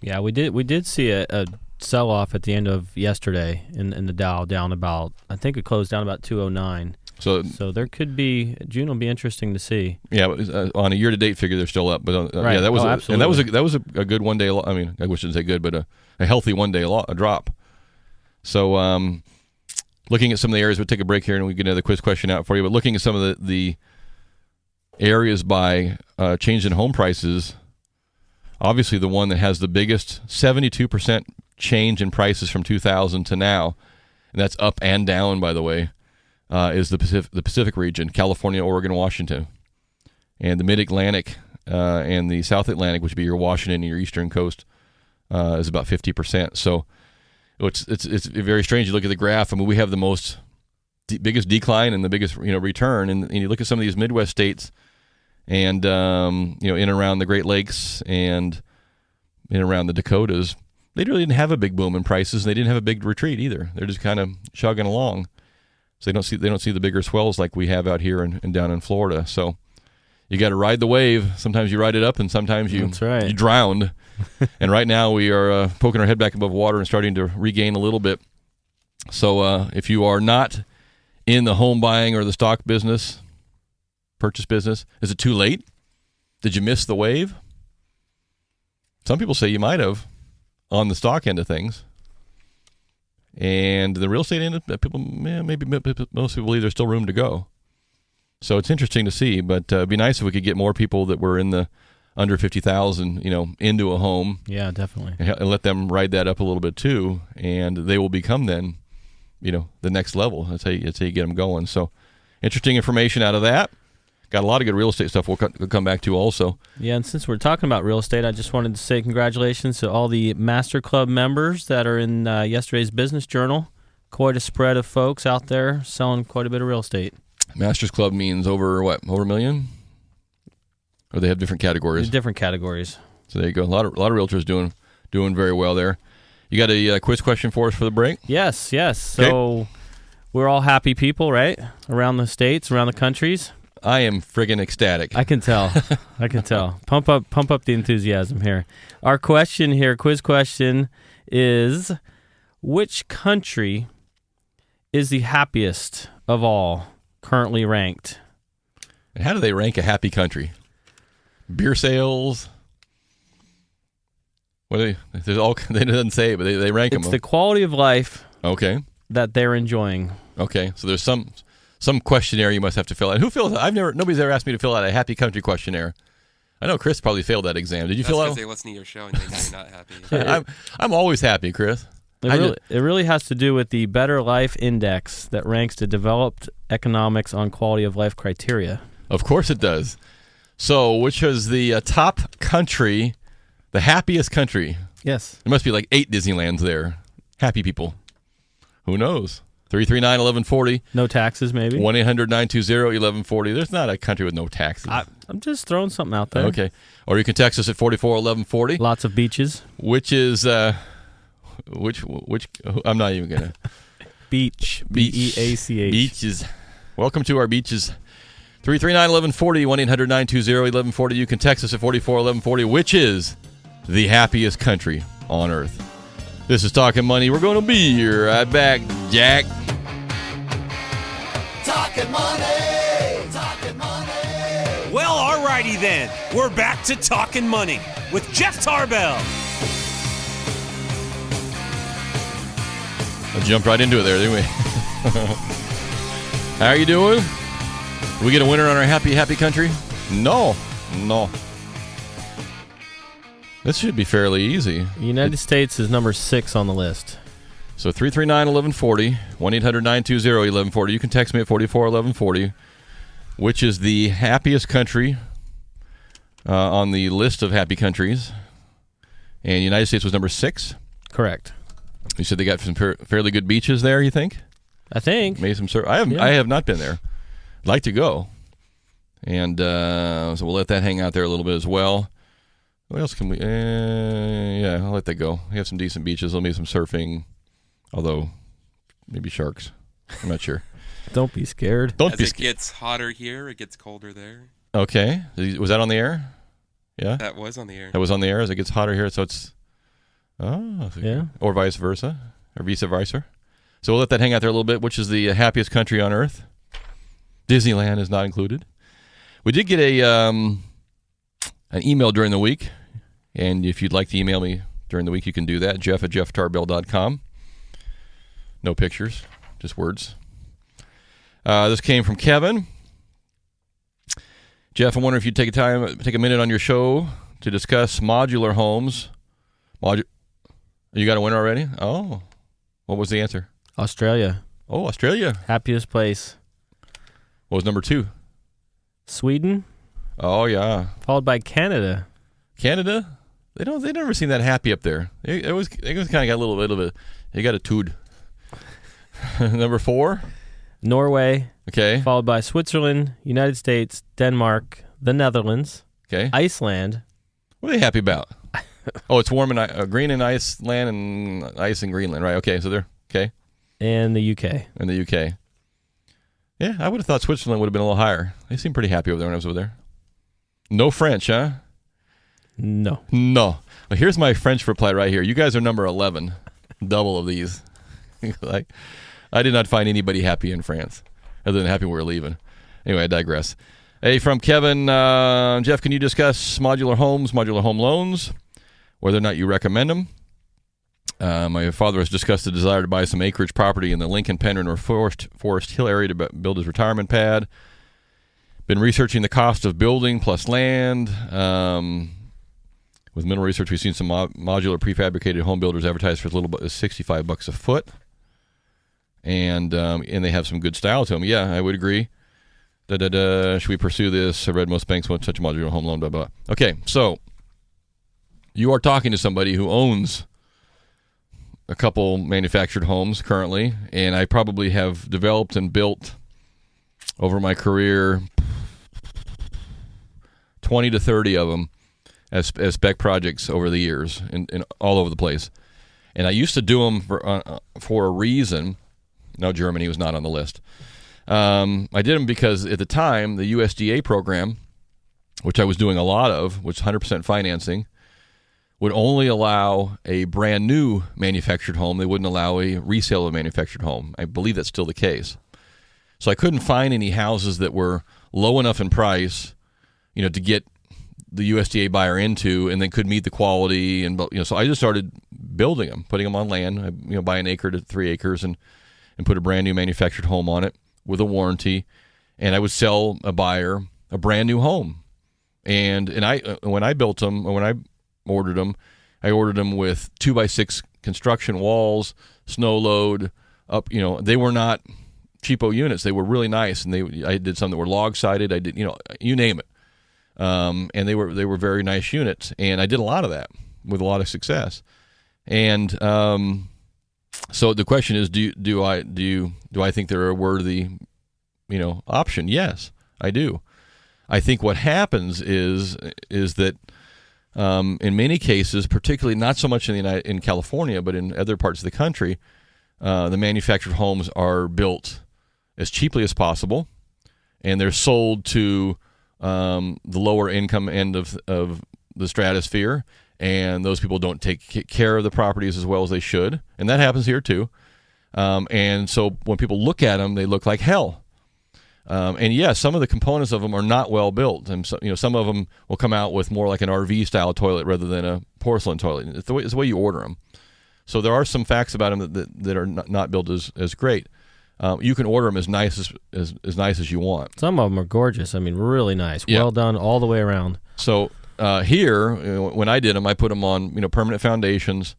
G: Yeah, we did see a sell-off at the end of yesterday in the Dow, down about, I think it closed down about 209. So there could be, June will be interesting to see. Yeah,
F: on a year-to-date figure, they're still up. But
G: right.
F: Yeah, that was
G: absolutely.
F: that was a good one-day. I mean, I shouldn't say good, but a healthy one-day drop. So looking at some of the areas, we'll take a break here and we get another quiz question out for you. But looking at some of the areas by change in home prices, obviously the one that has the biggest 72% change in prices from 2000 to now, and that's up and down, by the way, is the Pacific region, California, Oregon, Washington. And the Mid-Atlantic and the South Atlantic, which would be your Washington and your eastern coast, is about 50%. So it's very strange. You look at the graph. I mean, we have the most biggest decline and the biggest return, and you look at some of these Midwest states, and in and around the Great Lakes and in and around the Dakotas, they really didn't have a big boom in prices, and they didn't have a big retreat either. They're just kind of chugging along. So they don't see the bigger swells like we have out here and down in Florida. So you got to ride the wave. Sometimes you ride it up, and sometimes you drown. And right now we are poking our head back above water and starting to regain a little bit. So if you are not in the home buying or the stock business, purchase business, is it too late? Did you miss the wave? Some people say you might have on the stock end of things. And the real estate end, maybe most people believe there's still room to go. So it's interesting to see, but it'd be nice if we could get more people that were in the under 50,000, into a home.
G: Yeah, definitely.
F: And let them ride that up a little bit too, and they will become then, the next level. That's how you get them going. So interesting information out of that. Got a lot of good real estate stuff we'll come back to also.
G: Yeah, and since we're talking about real estate, I just wanted to say congratulations to all the Master Club members that are in yesterday's Business Journal. Quite a spread of folks out there selling quite a bit of real estate.
F: Masters Club means over $1 million? Or they have different categories?
G: Different categories.
F: So there you go. A lot of realtors doing very well there. You got a quiz question for us for the break?
G: Yes. So we're all happy people, right? Around the states, around the countries.
F: I am friggin' ecstatic.
G: I can tell. Pump up the enthusiasm here. Our question here, quiz question, is which country is the happiest of all currently ranked?
F: And how do they rank a happy country? Beer sales? What there's all they doesn't say, but they rank them.
G: It's the quality of life.
F: Okay.
G: That they're enjoying.
F: Okay, so there's some questionnaire you must have to fill out. Who fills? Nobody's ever asked me to fill out a happy country questionnaire. I know Chris probably failed that exam. Did you fill out?
H: That's because they listen to your show and they know you're not happy.
F: I'm always happy, Chris.
G: It really has to do with the Better Life Index that ranks the developed economics on quality of life criteria.
F: Of course it does. So, which is the top country, the happiest country?
G: Yes.
F: There must be like 8 Disneylands there. Happy people. Who knows? 339-1140.
G: No taxes, maybe?
F: 1-800-920-1140. There's not a country with no taxes.
G: I'm just throwing something out there.
F: Okay. Or you can text us at 44-1140.
G: Lots of beaches.
F: Which is, which, I'm not even going to.
G: Beach. B-E-A-C-H.
F: Beaches. Welcome to our beaches. 339-1140, 1-800-920-1140. You can text us at 44-1140. Which is the happiest country on earth? This is Talkin' Money. We're going to be right back, Jack.
E: Talkin' money, talkin' money.
D: Well, alrighty then. We're back to Talkin' Money with Jeff Tarbell.
F: I jumped right into it there, didn't we? How are you doing? We get a winner on our happy country? No. This should be fairly easy.
G: The United States is number 6 on the list.
F: So 339-1140, 1-800-920-1140. You can text me at 44-1140, which is the happiest country on the list of happy countries. And the United States was number 6.
G: Correct.
F: You said they got some fairly good beaches there, you think?
G: I think.
F: Maybe some I have not been there. I'd like to go. And so we'll let that hang out there a little bit as well. What else can we... yeah, I'll let that go. We have some decent beaches. Maybe some surfing. Although, maybe sharks. I'm not sure.
G: Don't be scared.
H: As it gets hotter here, it gets colder there.
F: Okay. Was that on the air? Yeah?
H: That was on the air.
F: That was on the air as it gets hotter here, so it's... Oh.
G: Yeah.
F: Or vice versa. Or vice versa. So we'll let that hang out there a little bit. Which is the happiest country on earth? Disneyland is not included. We did get an email during the week, and if you'd like to email me during the week, you can do that. Jeff at jefftarbell.com. No pictures, just words. This came from Kevin. Jeff, I wonder if you'd take a minute on your show to discuss modular homes. You got a winner already? Oh, what was the answer?
G: Australia.
F: Oh, Australia.
G: Happiest place.
F: What was number 2?
G: Sweden.
F: Oh yeah.
G: Followed by Canada.
F: Canada? They never seem that happy up there. It was kind of got a little bit of a. They got a tood. Number 4.
G: Norway.
F: Okay.
G: Followed by Switzerland, United States, Denmark, the Netherlands.
F: Okay.
G: Iceland.
F: What are they happy about? Oh, it's warm and green in Iceland and ice in Greenland, right? Okay, so they're okay.
G: And the UK.
F: And the UK. Yeah, I would have thought Switzerland would have been a little higher. They seemed pretty happy over there when I was over there. No French, huh?
G: No.
F: Well, here's my French reply right here. You guys are number 11. Double of these. Like, I did not find anybody happy in France, other than happy we were leaving. Anyway, I digress. Hey, from Kevin, Jeff, can you discuss modular homes, modular home loans, whether or not you recommend them? My father has discussed the desire to buy some acreage property in the Lincoln, Penryn, or Forest Hill area to build his retirement pad. Been researching the cost of building plus land. With minimal research, we've seen some modular prefabricated home builders advertise for as little as $65 a foot, and they have some good style to them. Yeah, I would agree. Should we pursue this? I read most banks want such a modular home loan. Blah blah. Okay, so you are talking to somebody who owns a couple manufactured homes currently, and I probably have developed and built over my career 20 to 30 of them as spec projects over the years, in all over the place. And I used to do them for a reason. No, Germany was not on the list. I did them because at the time, the USDA program, which I was doing a lot of, which 100% financing, would only allow a brand new manufactured home. They wouldn't allow a resale of a manufactured home. I believe that's still the case. So I couldn't find any houses that were low enough in price, to get the USDA buyer into, and then could meet the quality, and so I just started building them, putting them on land. I buy an acre to 3 acres and put a brand new manufactured home on it with a warranty, and I would sell a buyer a brand new home. And when I built them, or when I ordered them with 2x6 construction walls, snow load up. They were not cheapo units. They were really nice, and I did some that were log sided. I did, you name it. And they were very nice units, and I did a lot of that with a lot of success. And so the question is, do I think they're a worthy, option? Yes, I do. I think what happens is that in many cases, particularly not so much in California, but in other parts of the country, the manufactured homes are built as cheaply as possible, and they're sold to the lower income end of the stratosphere, and those people don't take care of the properties as well as they should, and that happens here too. And so when people look at them, they look like hell. And yes, some of the components of them are not well built, and so, some of them will come out with more like an RV style toilet rather than a porcelain toilet. It's the way you order them. So there are some facts about them that are not built as great. You can order them as nice as you want.
G: Some of them are gorgeous. I mean, really nice.
F: Yeah.
G: Well done all the way around.
F: So here, when I did them, I put them on permanent foundations,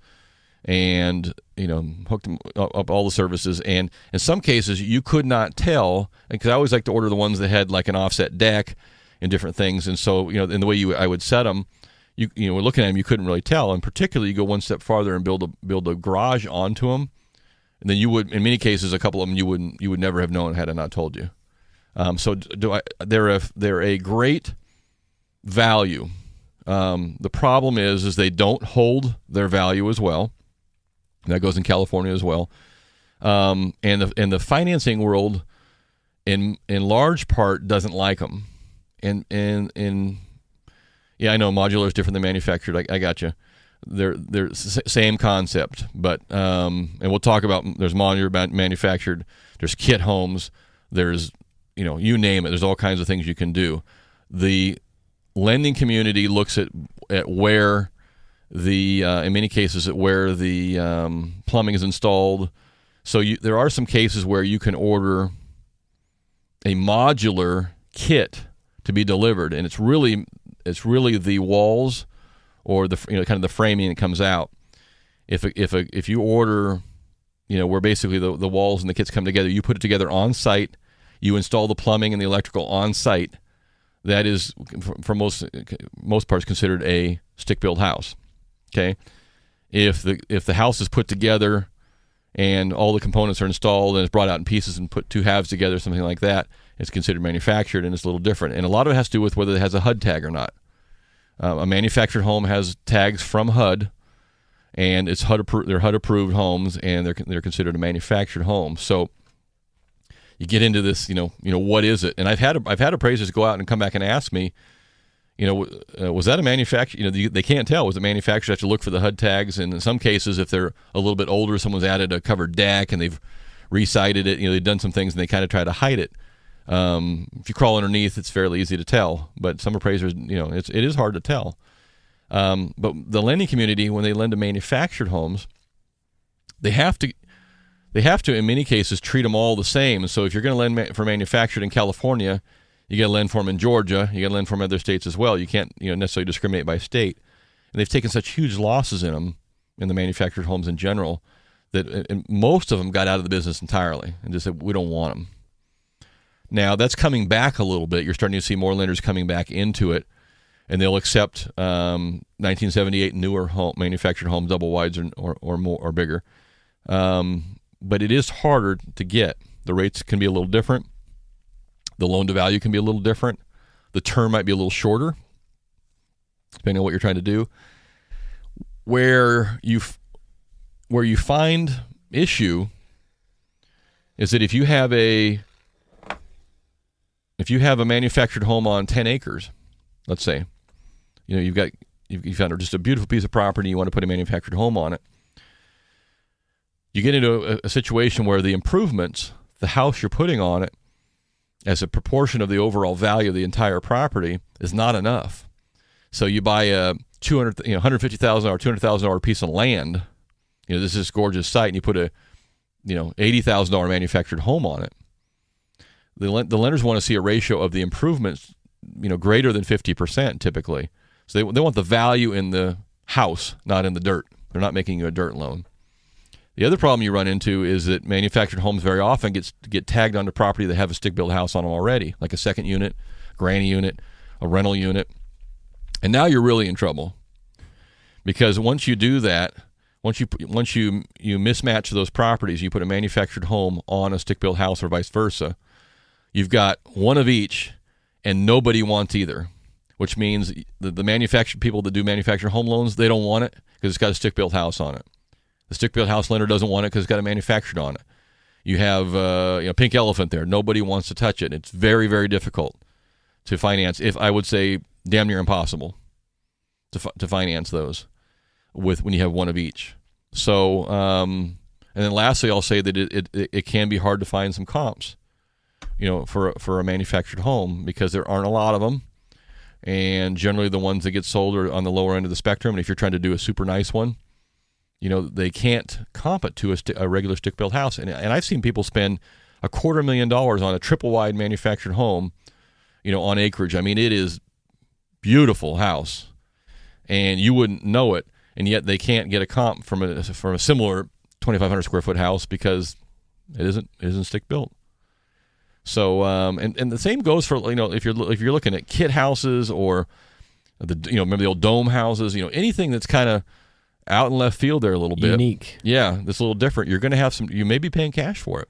F: and hooked them up all the services. And in some cases, you could not tell, because I always like to order the ones that had like an offset deck and different things. And so in the way I would set them, we're looking at them, you couldn't really tell. And particularly, you go one step farther and build a garage onto them. And then you would, in many cases, a couple of them you would never have known had I not told you. So they're a great value. The problem is they don't hold their value as well. That goes in California as well. And the financing world, in large part, doesn't like them. And yeah, I know modular is different than manufactured. I got you. They're same concept, but and we'll talk about, there's modular manufactured, there's kit homes, there's you name it. There's all kinds of things you can do. The lending community looks at where in many cases at where the plumbing is installed. So there are some cases where you can order a modular kit to be delivered, and it's really the walls or the kind of the framing that comes out. If you order, where basically the walls and the kits come together, you put it together on site, you install the plumbing and the electrical on site. that is, for most parts, considered a stick-built house. Okay, if the house is put together and all the components are installed and it's brought out in pieces and put two halves together, something like that, it's considered manufactured, and it's a little different. And a lot of it has to do with whether it has a HUD tag or not. A manufactured home has tags from HUD, and it's they're HUD approved homes, and they're considered a manufactured home. So you get into this, what is it? And I've had appraisers go out and come back and ask me, was that a manufactured? They can't tell. Was it manufactured? I have to look for the HUD tags, and in some cases, if they're a little bit older, someone's added a covered deck and they've re-sided it. They've done some things and they kind of try to hide it. If you crawl underneath, it's fairly easy to tell. But some appraisers, it is hard to tell. But the lending community, when they lend to manufactured homes, they have to, in many cases, treat them all the same. And so if you're going to lend for manufactured in California, you got to lend for them in Georgia. You got to lend for them in other states as well. You can't necessarily discriminate by state. And they've taken such huge losses in them, in the manufactured homes in general, that most of them got out of the business entirely and just said, we don't want them. Now, that's coming back a little bit. You're starting to see more lenders coming back into it, and they'll accept 1978 newer manufactured homes, double wides or more or bigger. But it is harder to get. The rates can be a little different. The loan to value can be a little different. The term might be a little shorter, depending on what you're trying to do. Where you find issue is that if you have a manufactured home on 10 acres, let's say, you found just a beautiful piece of property, you want to put a manufactured home on it. You get into a situation where the improvements, the house you're putting on it, as a proportion of the overall value of the entire property, is not enough. So you buy a $150,000 or $200,000 piece of land. This is this gorgeous site, and you put a $80,000 manufactured home on it. The lenders want to see a ratio of the improvements, greater than 50% typically. So they want the value in the house, not in the dirt. They're not making you a dirt loan. The other problem you run into is that manufactured homes very often get tagged onto property that have a stick-built house on them already, like a second unit, granny unit, a rental unit. And now you're really in trouble, because once you do that, once you mismatch those properties, you put a manufactured home on a stick-built house or vice versa, you've got one of each, and nobody wants either, which means the manufactured people that do manufactured home loans, they don't want it because it's got a stick-built house on it. The stick-built house lender doesn't want it because it's got a manufactured on it. You have pink elephant there. Nobody wants to touch it. It's very, very difficult to finance. If I would say damn near impossible to finance those when you have one of each. So, and then lastly, I'll say that it can be hard to find some comps, for a manufactured home, because there aren't a lot of them, and generally the ones that get sold are on the lower end of the spectrum. And if you're trying to do a super nice one, they can't comp it to a regular stick-built house. And I've seen people spend $250,000 on a triple-wide manufactured home, on acreage. I mean, it is beautiful house, and you wouldn't know it, and yet they can't get a comp from a similar 2,500 square foot house because it isn't stick-built. So, and the same goes for, if you're looking at kit houses or remember the old dome houses, anything that's kind of out in left field there a little bit.
G: Unique.
F: Yeah, that's a little different. You're going to have you may be paying cash for it.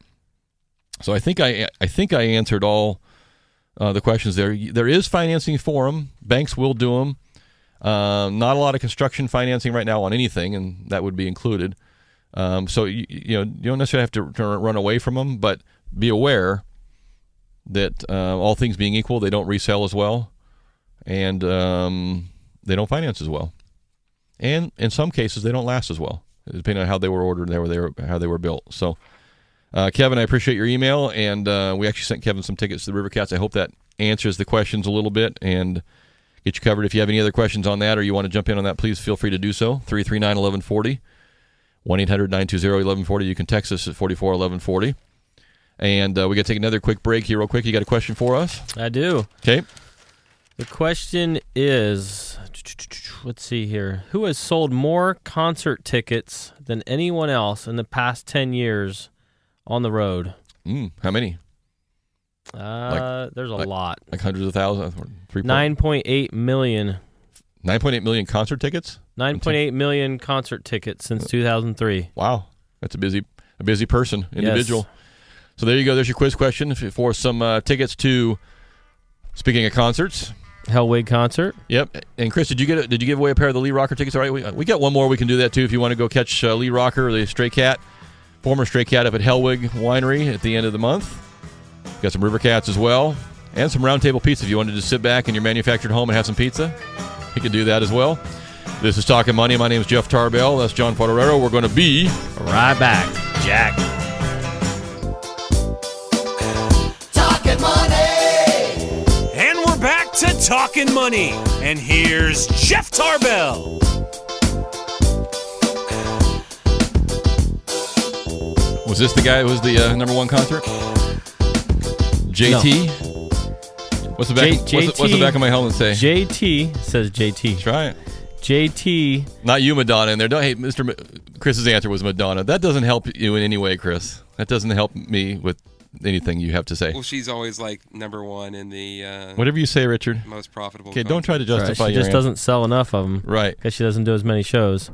F: So I think I answered all the questions there. There is financing for them. Banks will do them. Not a lot of construction financing right now on anything, and that would be included. So you don't necessarily have to run away from them, but be aware that all things being equal, they don't resell as well, and they don't finance as well. And in some cases, they don't last as well, depending on how they were ordered and how they were built. So, Kevin, I appreciate your email, and we actually sent Kevin some tickets to the River Cats. I hope that answers the questions a little bit and get you covered. If you have any other questions on that or you want to jump in on that, please feel free to do so. 339-1140, 1-800-920-1140. You can text us at 44-1140. And we got to take another quick break here real quick. You got a question for us?
G: I do.
F: Okay.
G: The question is, let's see here. Who has sold more concert tickets than anyone else in the past 10 years on the road?
F: How many?
G: There's a lot.
F: Like hundreds of thousands.
G: 9.8 million.
F: 9.8 million concert tickets.
G: 9.8 million concert tickets since 2003.
F: Wow, that's a busy person, individual. Yes. So there you go. There's your quiz question for some tickets to. Speaking of concerts,
G: Hellwig concert.
F: Yep. And Chris, did you give away a pair of the Lee Rocker tickets? All right, we got one more. We can do that too if you want to go catch Lee Rocker, the Stray Cat, former Stray Cat up at Hellwig Winery at the end of the month. Got some River Cats as well, and some Round Table Pizza if you wanted to sit back in your manufactured home and have some pizza. You can do that as well. This is Talkin' Money. My name is Jeff Tarbell. That's John Forterero. We're going to be
G: right back. Jack.
D: Talkin' Money. And we're back to Talkin' Money. And here's Jeff Tarbell.
F: Was this the guy who was the number one concert? JT? No. What's the back of my helmet say?
G: JT says JT.
F: That's right.
G: JT.
F: Not you, Madonna, in there. Hey, Chris's answer was Madonna. That doesn't help you in any way, Chris. That doesn't help me with anything you have to say.
H: Well, she's always like number one in the
F: whatever you say, Richard.
H: Most profitable.
F: Okay, don't try to justify
G: your answer. She just doesn't sell enough of them.
F: Right.
G: Because she doesn't do as many shows.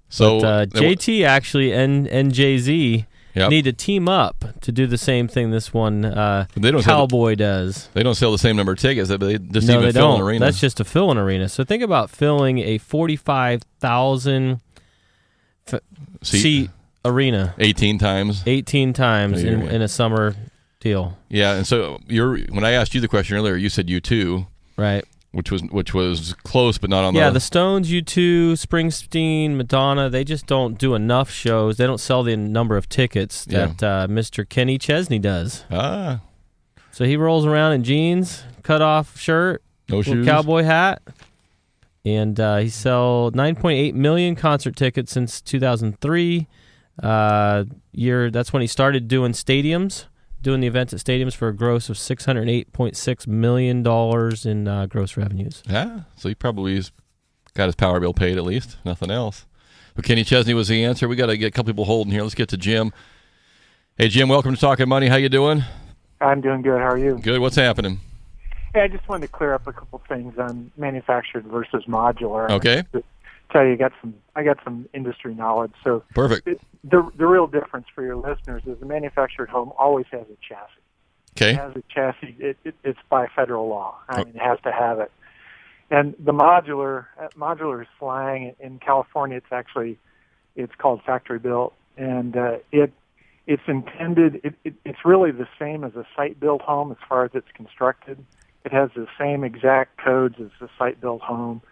F: So
G: but, JT actually and Jay-Z need to team up to do the same thing this one Cowboy does.
F: They don't sell the same number of tickets. They just
G: they
F: fill
G: don't.
F: an arena.
G: That's just to fill an arena. So think about filling a 45,000 seat arena.
F: 18 times.
G: 18 times in a summer deal.
F: Yeah, and so when I asked you the question earlier, you said U2.
G: Right.
F: Which was close, but not on the...
G: Yeah, the Stones, U2, Springsteen, Madonna, they just don't do enough shows. They don't sell the number of tickets that Mr. Kenny Chesney does.
F: Ah.
G: So he rolls around in jeans, cut-off shirt,
F: no shoes,
G: cowboy hat, and he sold 9.8 million concert tickets since 2003. That's when he started doing the events at stadiums for a gross of $608.6 million in gross revenues.
F: Yeah, so he probably got his power bill paid at least, nothing else. But Kenny Chesney was the answer. We got to get a couple people holding here. Let's get to Jim. Hey, Jim, welcome to Talkin' Money. How you doing?
I: I'm doing good. How are you?
F: Good. What's happening?
I: Hey, I just wanted to clear up a couple things on manufactured versus modular.
F: Okay.
I: Tell you, I got some industry knowledge. So
F: perfect.
I: The real difference for your listeners is the manufactured home always has a chassis.
F: Okay.
I: It has a chassis. It's by federal law. I mean, it has to have it. And the modular is slang. In California, it's called factory built, and it's intended. It's really the same as a site built home as far as it's constructed. It has the same exact codes as a site built home.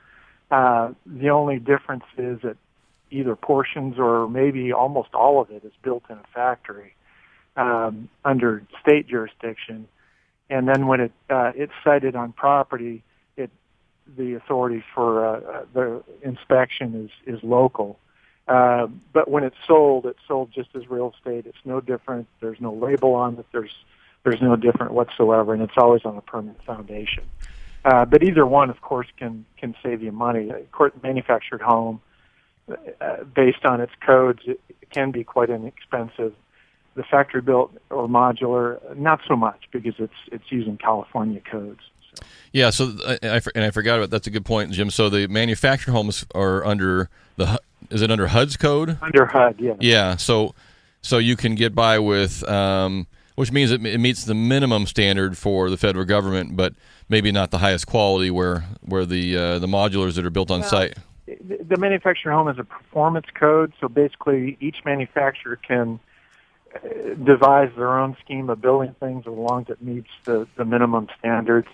I: The only difference is that either portions or maybe almost all of it is built in a factory under state jurisdiction, and then when it's sited on property, the authority for the inspection is local. But when it's sold just as real estate. It's no different. There's no label on it. There's no different whatsoever, and it's always on a permanent foundation. But either one, of course, can save you money. Manufactured home, based on its codes, it can be quite inexpensive. The factory built or modular, not so much because it's using California codes. So.
F: Yeah, so I forgot about that's a good point, Jim. So the manufactured homes are under is it under HUD's code?
I: Under HUD, yeah.
F: Yeah, so you can get by with. Which means it meets the minimum standard for the federal government, but maybe not the highest quality where the modulars that are built on site.
I: The manufactured home is a performance code, so basically each manufacturer can devise their own scheme of building things as long as it meets the minimum standards.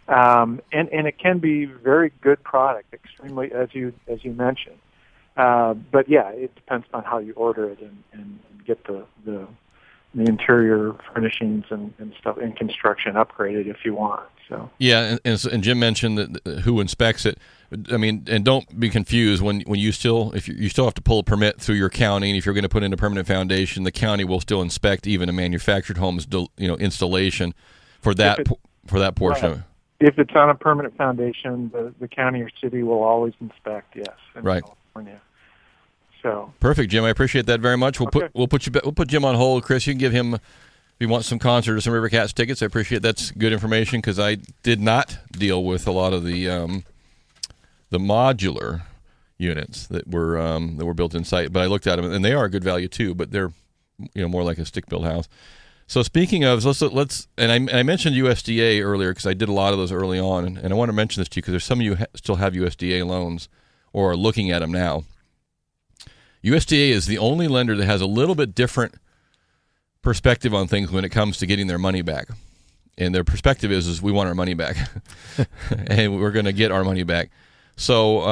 I: And it can be very good product, extremely, as you mentioned. But yeah, it depends on how you order it and get the interior furnishings and stuff in construction upgraded if you want. So
F: yeah, and Jim mentioned that who inspects it. I mean, and don't be confused when you still have to pull a permit through your county, and if you're going to put in a permanent foundation, the county will still inspect even a manufactured home's installation for that portion of it.
I: If it's on a permanent foundation, the county or city will always inspect. Yes, in
F: right.
I: California. So
F: perfect, Jim. I appreciate that very much. We'll put Jim on hold. Chris, you can give him you want some concert or some River Cats tickets, I appreciate that's good information because I did not deal with a lot of the modular units that were built in site, but I looked at them and they are a good value too. But they're more like a stick-built house. So speaking of, let's and I mentioned USDA earlier because I did a lot of those early on, and I want to mention this to you because there's some of you still have USDA loans or are looking at them now. USDA is the only lender that has a little bit different perspective on things when it comes to getting their money back. And their perspective is we want our money back. And we're going to get our money back. So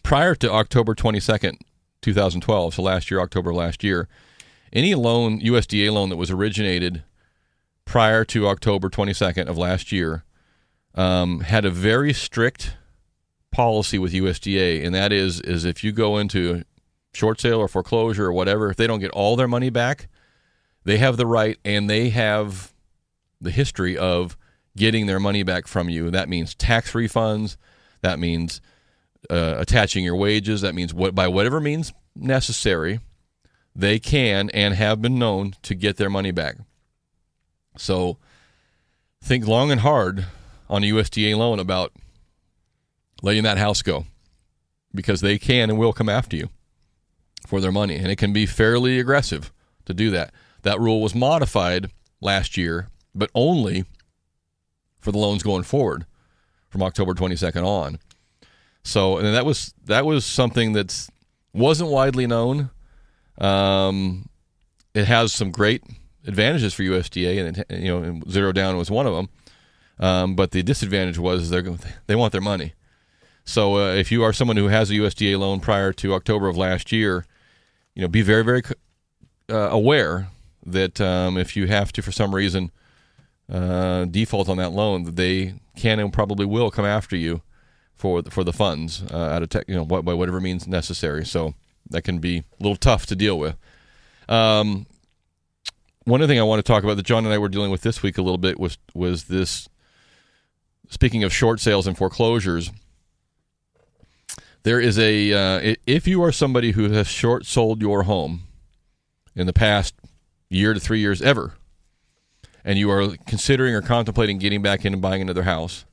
F: prior to October 22nd, 2012, so October of last year, any loan, USDA loan that was originated prior to October 22nd of last year had a very strict policy with USDA, and that is if you go into short sale or foreclosure or whatever, if they don't get all their money back, they have the right and they have the history of getting their money back from you. That means tax refunds. That means attaching your wages. That means by whatever means necessary, they can and have been known to get their money back. So think long and hard on a USDA loan about letting that house go because they can and will come after you for their money, and it can be fairly aggressive to do that. That rule was modified last year, but only for the loans going forward from October 22nd on. So, and that was something that wasn't widely known. It has some great advantages for USDA, and zero down was one of them. But the disadvantage was they want their money. So if you are someone who has a USDA loan prior to October of last year, be very, very aware that if you have to, for some reason, default on that loan, that they can and probably will come after you for the funds by whatever means necessary. So that can be a little tough to deal with. One other thing I want to talk about that John and I were dealing with this week a little bit was this. Speaking of short sales and foreclosures, there is if you are somebody who has short sold your home in the past year to 3 years ever, and you are considering or contemplating getting back in and buying another house,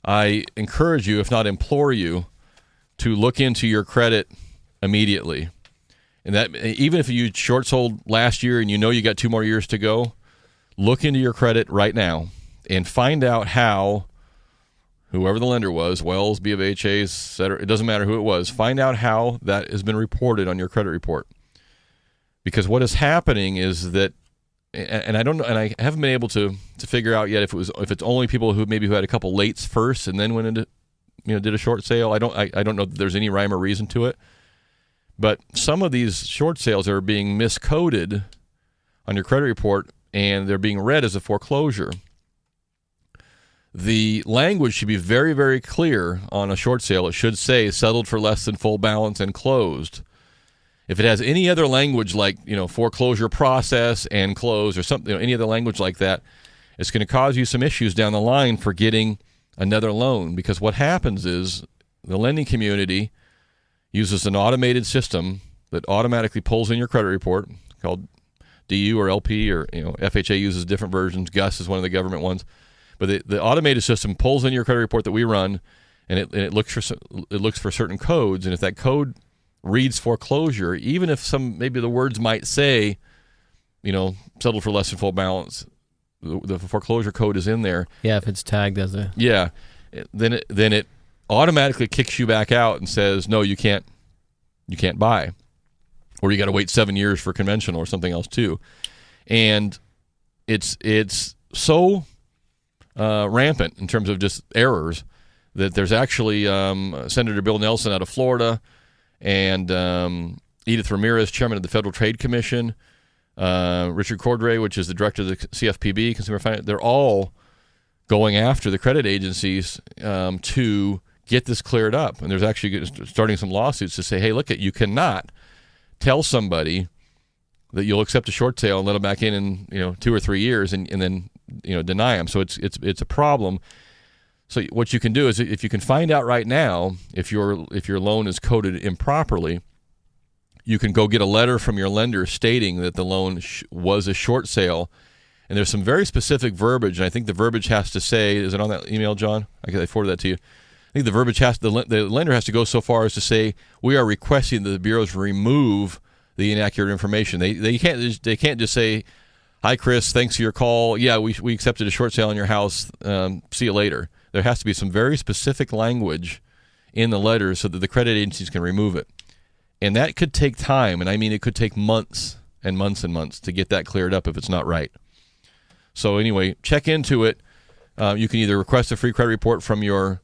F: I encourage you, if not implore you, to look into your credit immediately. And that even if you short sold last year and you got 2 more years to go, look into your credit right now and find out how whoever the lender was, Wells, B of H, Chase, et cetera, it doesn't matter who it was, find out how that has been reported on your credit report. Because what is happening is that, and I don't know, and I haven't been able to figure out yet if it's only people who had a couple lates first and then went into did a short sale. I don't know that there's any rhyme or reason to it. But some of these short sales are being miscoded on your credit report and they're being read as a foreclosure. The language should be very, very clear on a short sale. It should say settled for less than full balance and closed. If it has any other language like, foreclosure process and close or something, any other language like that, it's going to cause you some issues down the line for getting another loan. Because what happens is the lending community uses an automated system that automatically pulls in your credit report called DU or LP or, FHA uses different versions. GUS is one of the government ones. But the automated system pulls in your credit report that we run, and it looks for certain codes. And if that code reads foreclosure, even if maybe the words might say, settled for less than full balance, the foreclosure code is in there.
G: Yeah, if it's tagged as a
F: then it automatically kicks you back out and says no, you can't buy, or you got to wait 7 years for conventional or something else too. And it's so rampant in terms of just errors that there's actually Senator Bill Nelson out of Florida and Edith Ramirez, chairman of the Federal Trade Commission, Richard Cordray, which is the director of the CFPB, Consumer Finance, they're all going after the credit agencies to get this cleared up. And there's actually starting some lawsuits to say, hey, look, you cannot tell somebody that you'll accept a short sale and let them back in 2 or 3 years and then deny them. So it's a problem. So what you can do is, if you can find out right now if your loan is coded improperly, you can go get a letter from your lender stating that the loan was a short sale. And there's some very specific verbiage, and I think the verbiage has to say, is it on that email, John? I forwarded that to you. I think the verbiage the lender has to go so far as to say, we are requesting that the bureaus remove the inaccurate information. They can't just say, hi, Chris, thanks for your call. Yeah, we accepted a short sale on your house. See you later. There has to be some very specific language in the letter so that the credit agencies can remove it. And that could take time, and I mean it could take months and months and months to get that cleared up if it's not right. So anyway, check into it. You can either request a free credit report from your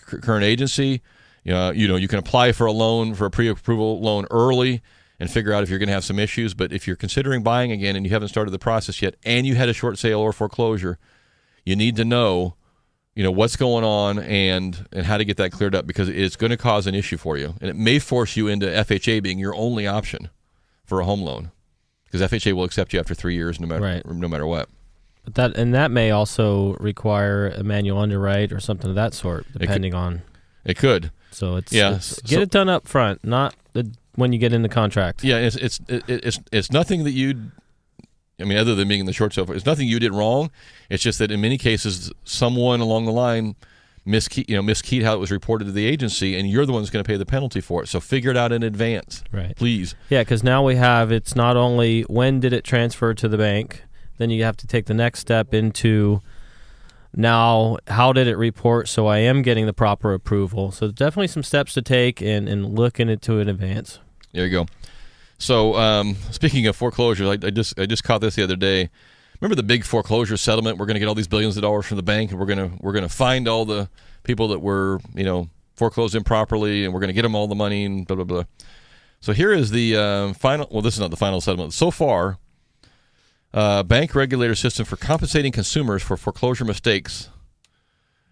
F: current agency. You can apply for a loan, for a pre-approval loan early and figure out if you're going to have some issues. But if you're considering buying again and you haven't started the process yet and you had a short sale or foreclosure, you need to know, what's going on and how to get that cleared up, because it's going to cause an issue for you. And it may force you into FHA being your only option for a home loan. Because FHA will accept you after 3 years, no matter what.
G: But that may also require a manual underwrite or something of that sort, depending on.
F: It could.
G: So get it done up front, not when you get in the contract.
F: Yeah, it's nothing that you. Other than being in the short sale, it's nothing you did wrong. It's just that in many cases, someone along the line miskeyed how it was reported to the agency, and you're the one that's going to pay the penalty for it. So figure it out in advance,
G: right?
F: Please.
G: Yeah, because now it's not only when did it transfer to the bank, then you have to take the next step into now how did it report so I am getting the proper approval. So definitely some steps to take and look into it in advance.
F: There you go. So speaking of foreclosures, I just caught this the other day. Remember the big foreclosure settlement? We're going to get all these billions of dollars from the bank, and we're going to find all the people that were foreclosed improperly, and we're going to get them all the money and blah blah blah. So here is the final. Well, this is not the final settlement so far. Bank regulator system for compensating consumers for foreclosure mistakes.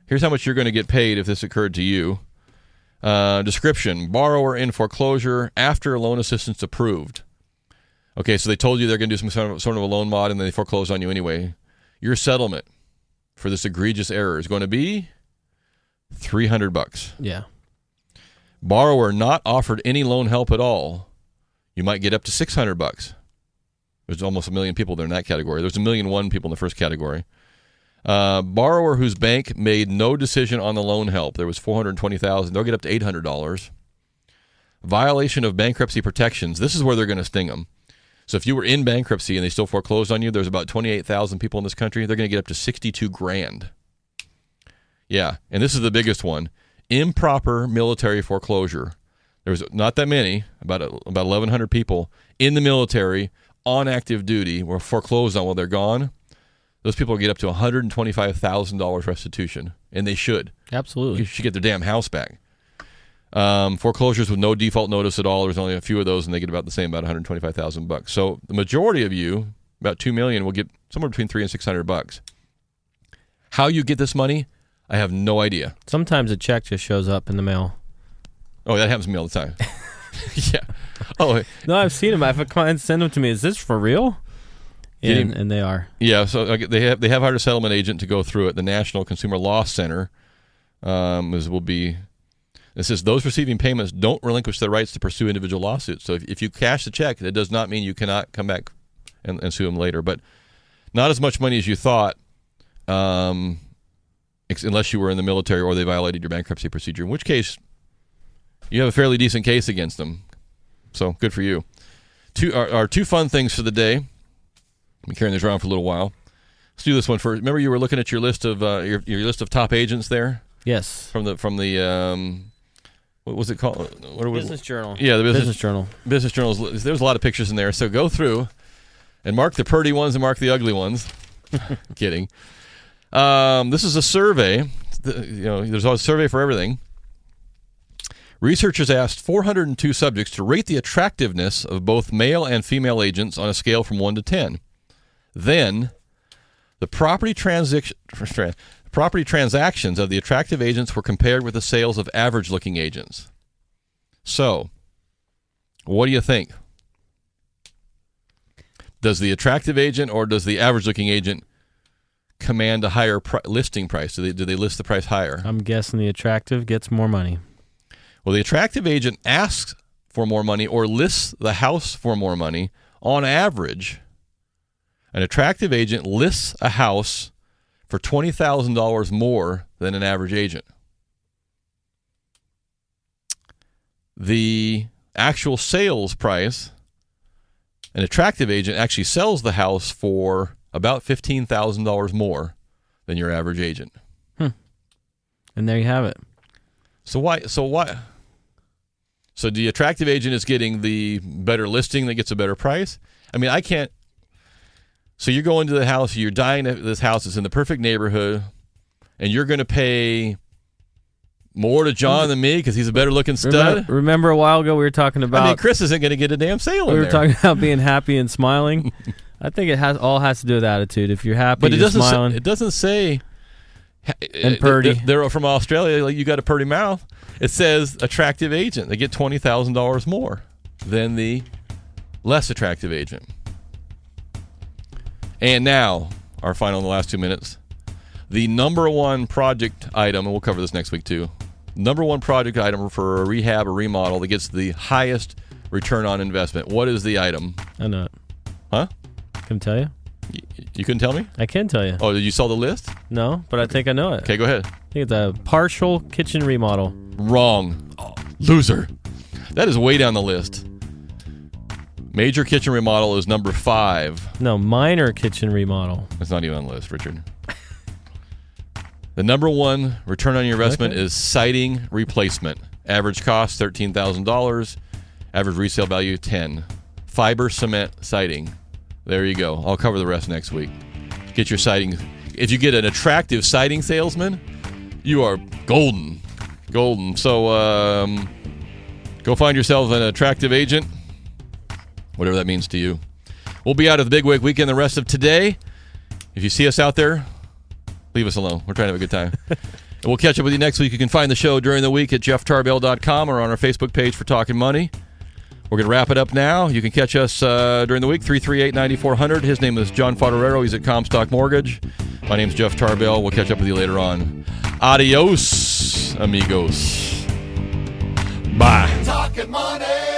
F: Here's how much you're going to get paid if this occurred to you. Description: borrower in foreclosure after loan assistance approved. Okay, so they told you they're going to do some sort of a loan mod, and then they foreclosed on you anyway. Your settlement for this egregious error is going to be $300.
G: Yeah.
F: Borrower not offered any loan help at all. You might get up to $600. There's almost 1 million people there in that category. There's 1,000,001 people in the first category. Borrower whose bank made no decision on the loan help. There was $420,000. They'll get up to $800. Violation of bankruptcy protections. This is where they're going to sting them. So if you were in bankruptcy and they still foreclosed on you, there's about 28,000 people in this country. They're going to get up to $62,000. Yeah, and this is the biggest one. Improper military foreclosure. There's not that many, about 1,100 people in the military on active duty were foreclosed on while they're gone. Those people get up to $125,000 restitution, and they should.
G: Absolutely.
F: You should get their damn house back. Foreclosures with no default notice at all. There's only a few of those, and they get about the same, about $125,000. So the majority of you, about 2 million, will get somewhere between $300 and $600. How you get this money, I have no idea.
G: Sometimes a check just shows up in the mail.
F: Oh, that happens to me all the time. Yeah. Oh,
G: no, I've seen them. I've had clients send them to me. Is this for real? And they are.
F: Yeah. So they have hired a settlement agent to go through it. The National Consumer Law Center It says those receiving payments don't relinquish their rights to pursue individual lawsuits. So if you cash the check, that does not mean you cannot come back and sue them later. But not as much money as you thought, unless you were in the military or they violated your bankruptcy procedure, in which case you have a fairly decent case against them. So good for you. Our two fun things for the day. I've been carrying this around for a little while. Let's do this one first. Remember you were looking at your list of your list of top agents there?
G: Yes.
F: From the what was it called?
G: Business Journal.
F: Yeah, the Business
G: Journal.
F: Business Journals. There's a lot of pictures in there. So go through and mark the pretty ones and mark the ugly ones. Kidding. This is a survey. There's always a survey for everything. Researchers asked 402 subjects to rate the attractiveness of both male and female agents on a scale from 1 to 10. Then, the property transactions of the attractive agents were compared with the sales of average-looking agents. So, what do you think? Does the attractive agent or does the average-looking agent command a higher listing price? Do they list the price higher?
G: I'm guessing the attractive gets more money.
F: Well, the attractive agent asks for more money or lists the house for more money, on average, an attractive agent lists a house for $20,000 more than an average agent. The actual sales price, an attractive agent actually sells the house for about $15,000 more than your average agent.
G: And there you have it.
F: So the attractive agent is getting the better listing that gets a better price? I mean, I can't. So you're going to the house, you're dying at this house, it's in the perfect neighborhood, and you're going to pay more to John than me because he's a better looking stud?
G: Remember a while ago we were talking about...
F: I mean, Chris isn't going to get a damn sale in there.
G: We were talking about being happy and smiling. I think it all has to do with attitude. If you're happy,
F: but
G: you're smiling.
F: It doesn't say...
G: And purdy.
F: They're from Australia, like you got a purdy mouth. It says attractive agent. They get $20,000 more than the less attractive agent. And now, our final in the last 2 minutes, the number one project item, and we'll cover this next week too, number one project item for a rehab or remodel that gets the highest return on investment. What is the item?
G: I know it.
F: Huh?
G: Can I tell you?
F: You couldn't tell me?
G: I can tell you.
F: Oh, did you saw the list?
G: No, but I think I know it.
F: Okay, go ahead.
G: I think it's a partial kitchen remodel.
F: Wrong. Oh, loser. That is way down the list. Major kitchen remodel is number 5.
G: No, minor kitchen remodel.
F: It's not even on the list, Richard. The number one return on your investment is siding replacement. Average cost, $13,000. Average resale value, $10,000. Fiber cement siding. There you go. I'll cover the rest next week. Get your siding. If you get an attractive siding salesman, you are golden. Golden. So go find yourself an attractive agent, whatever that means to you. We'll be out of the Big Wig Weekend the rest of today. If you see us out there, leave us alone. We're trying to have a good time. And we'll catch up with you next week. You can find the show during the week at jefftarbell.com or on our Facebook page for Talkin' Money. We're going to wrap it up now. You can catch us during the week, 338-9400. His name is John Fodorero. He's at Comstock Mortgage. My name's Jeff Tarbell. We'll catch up with you later on. Adios, amigos. Bye.
E: Talking money.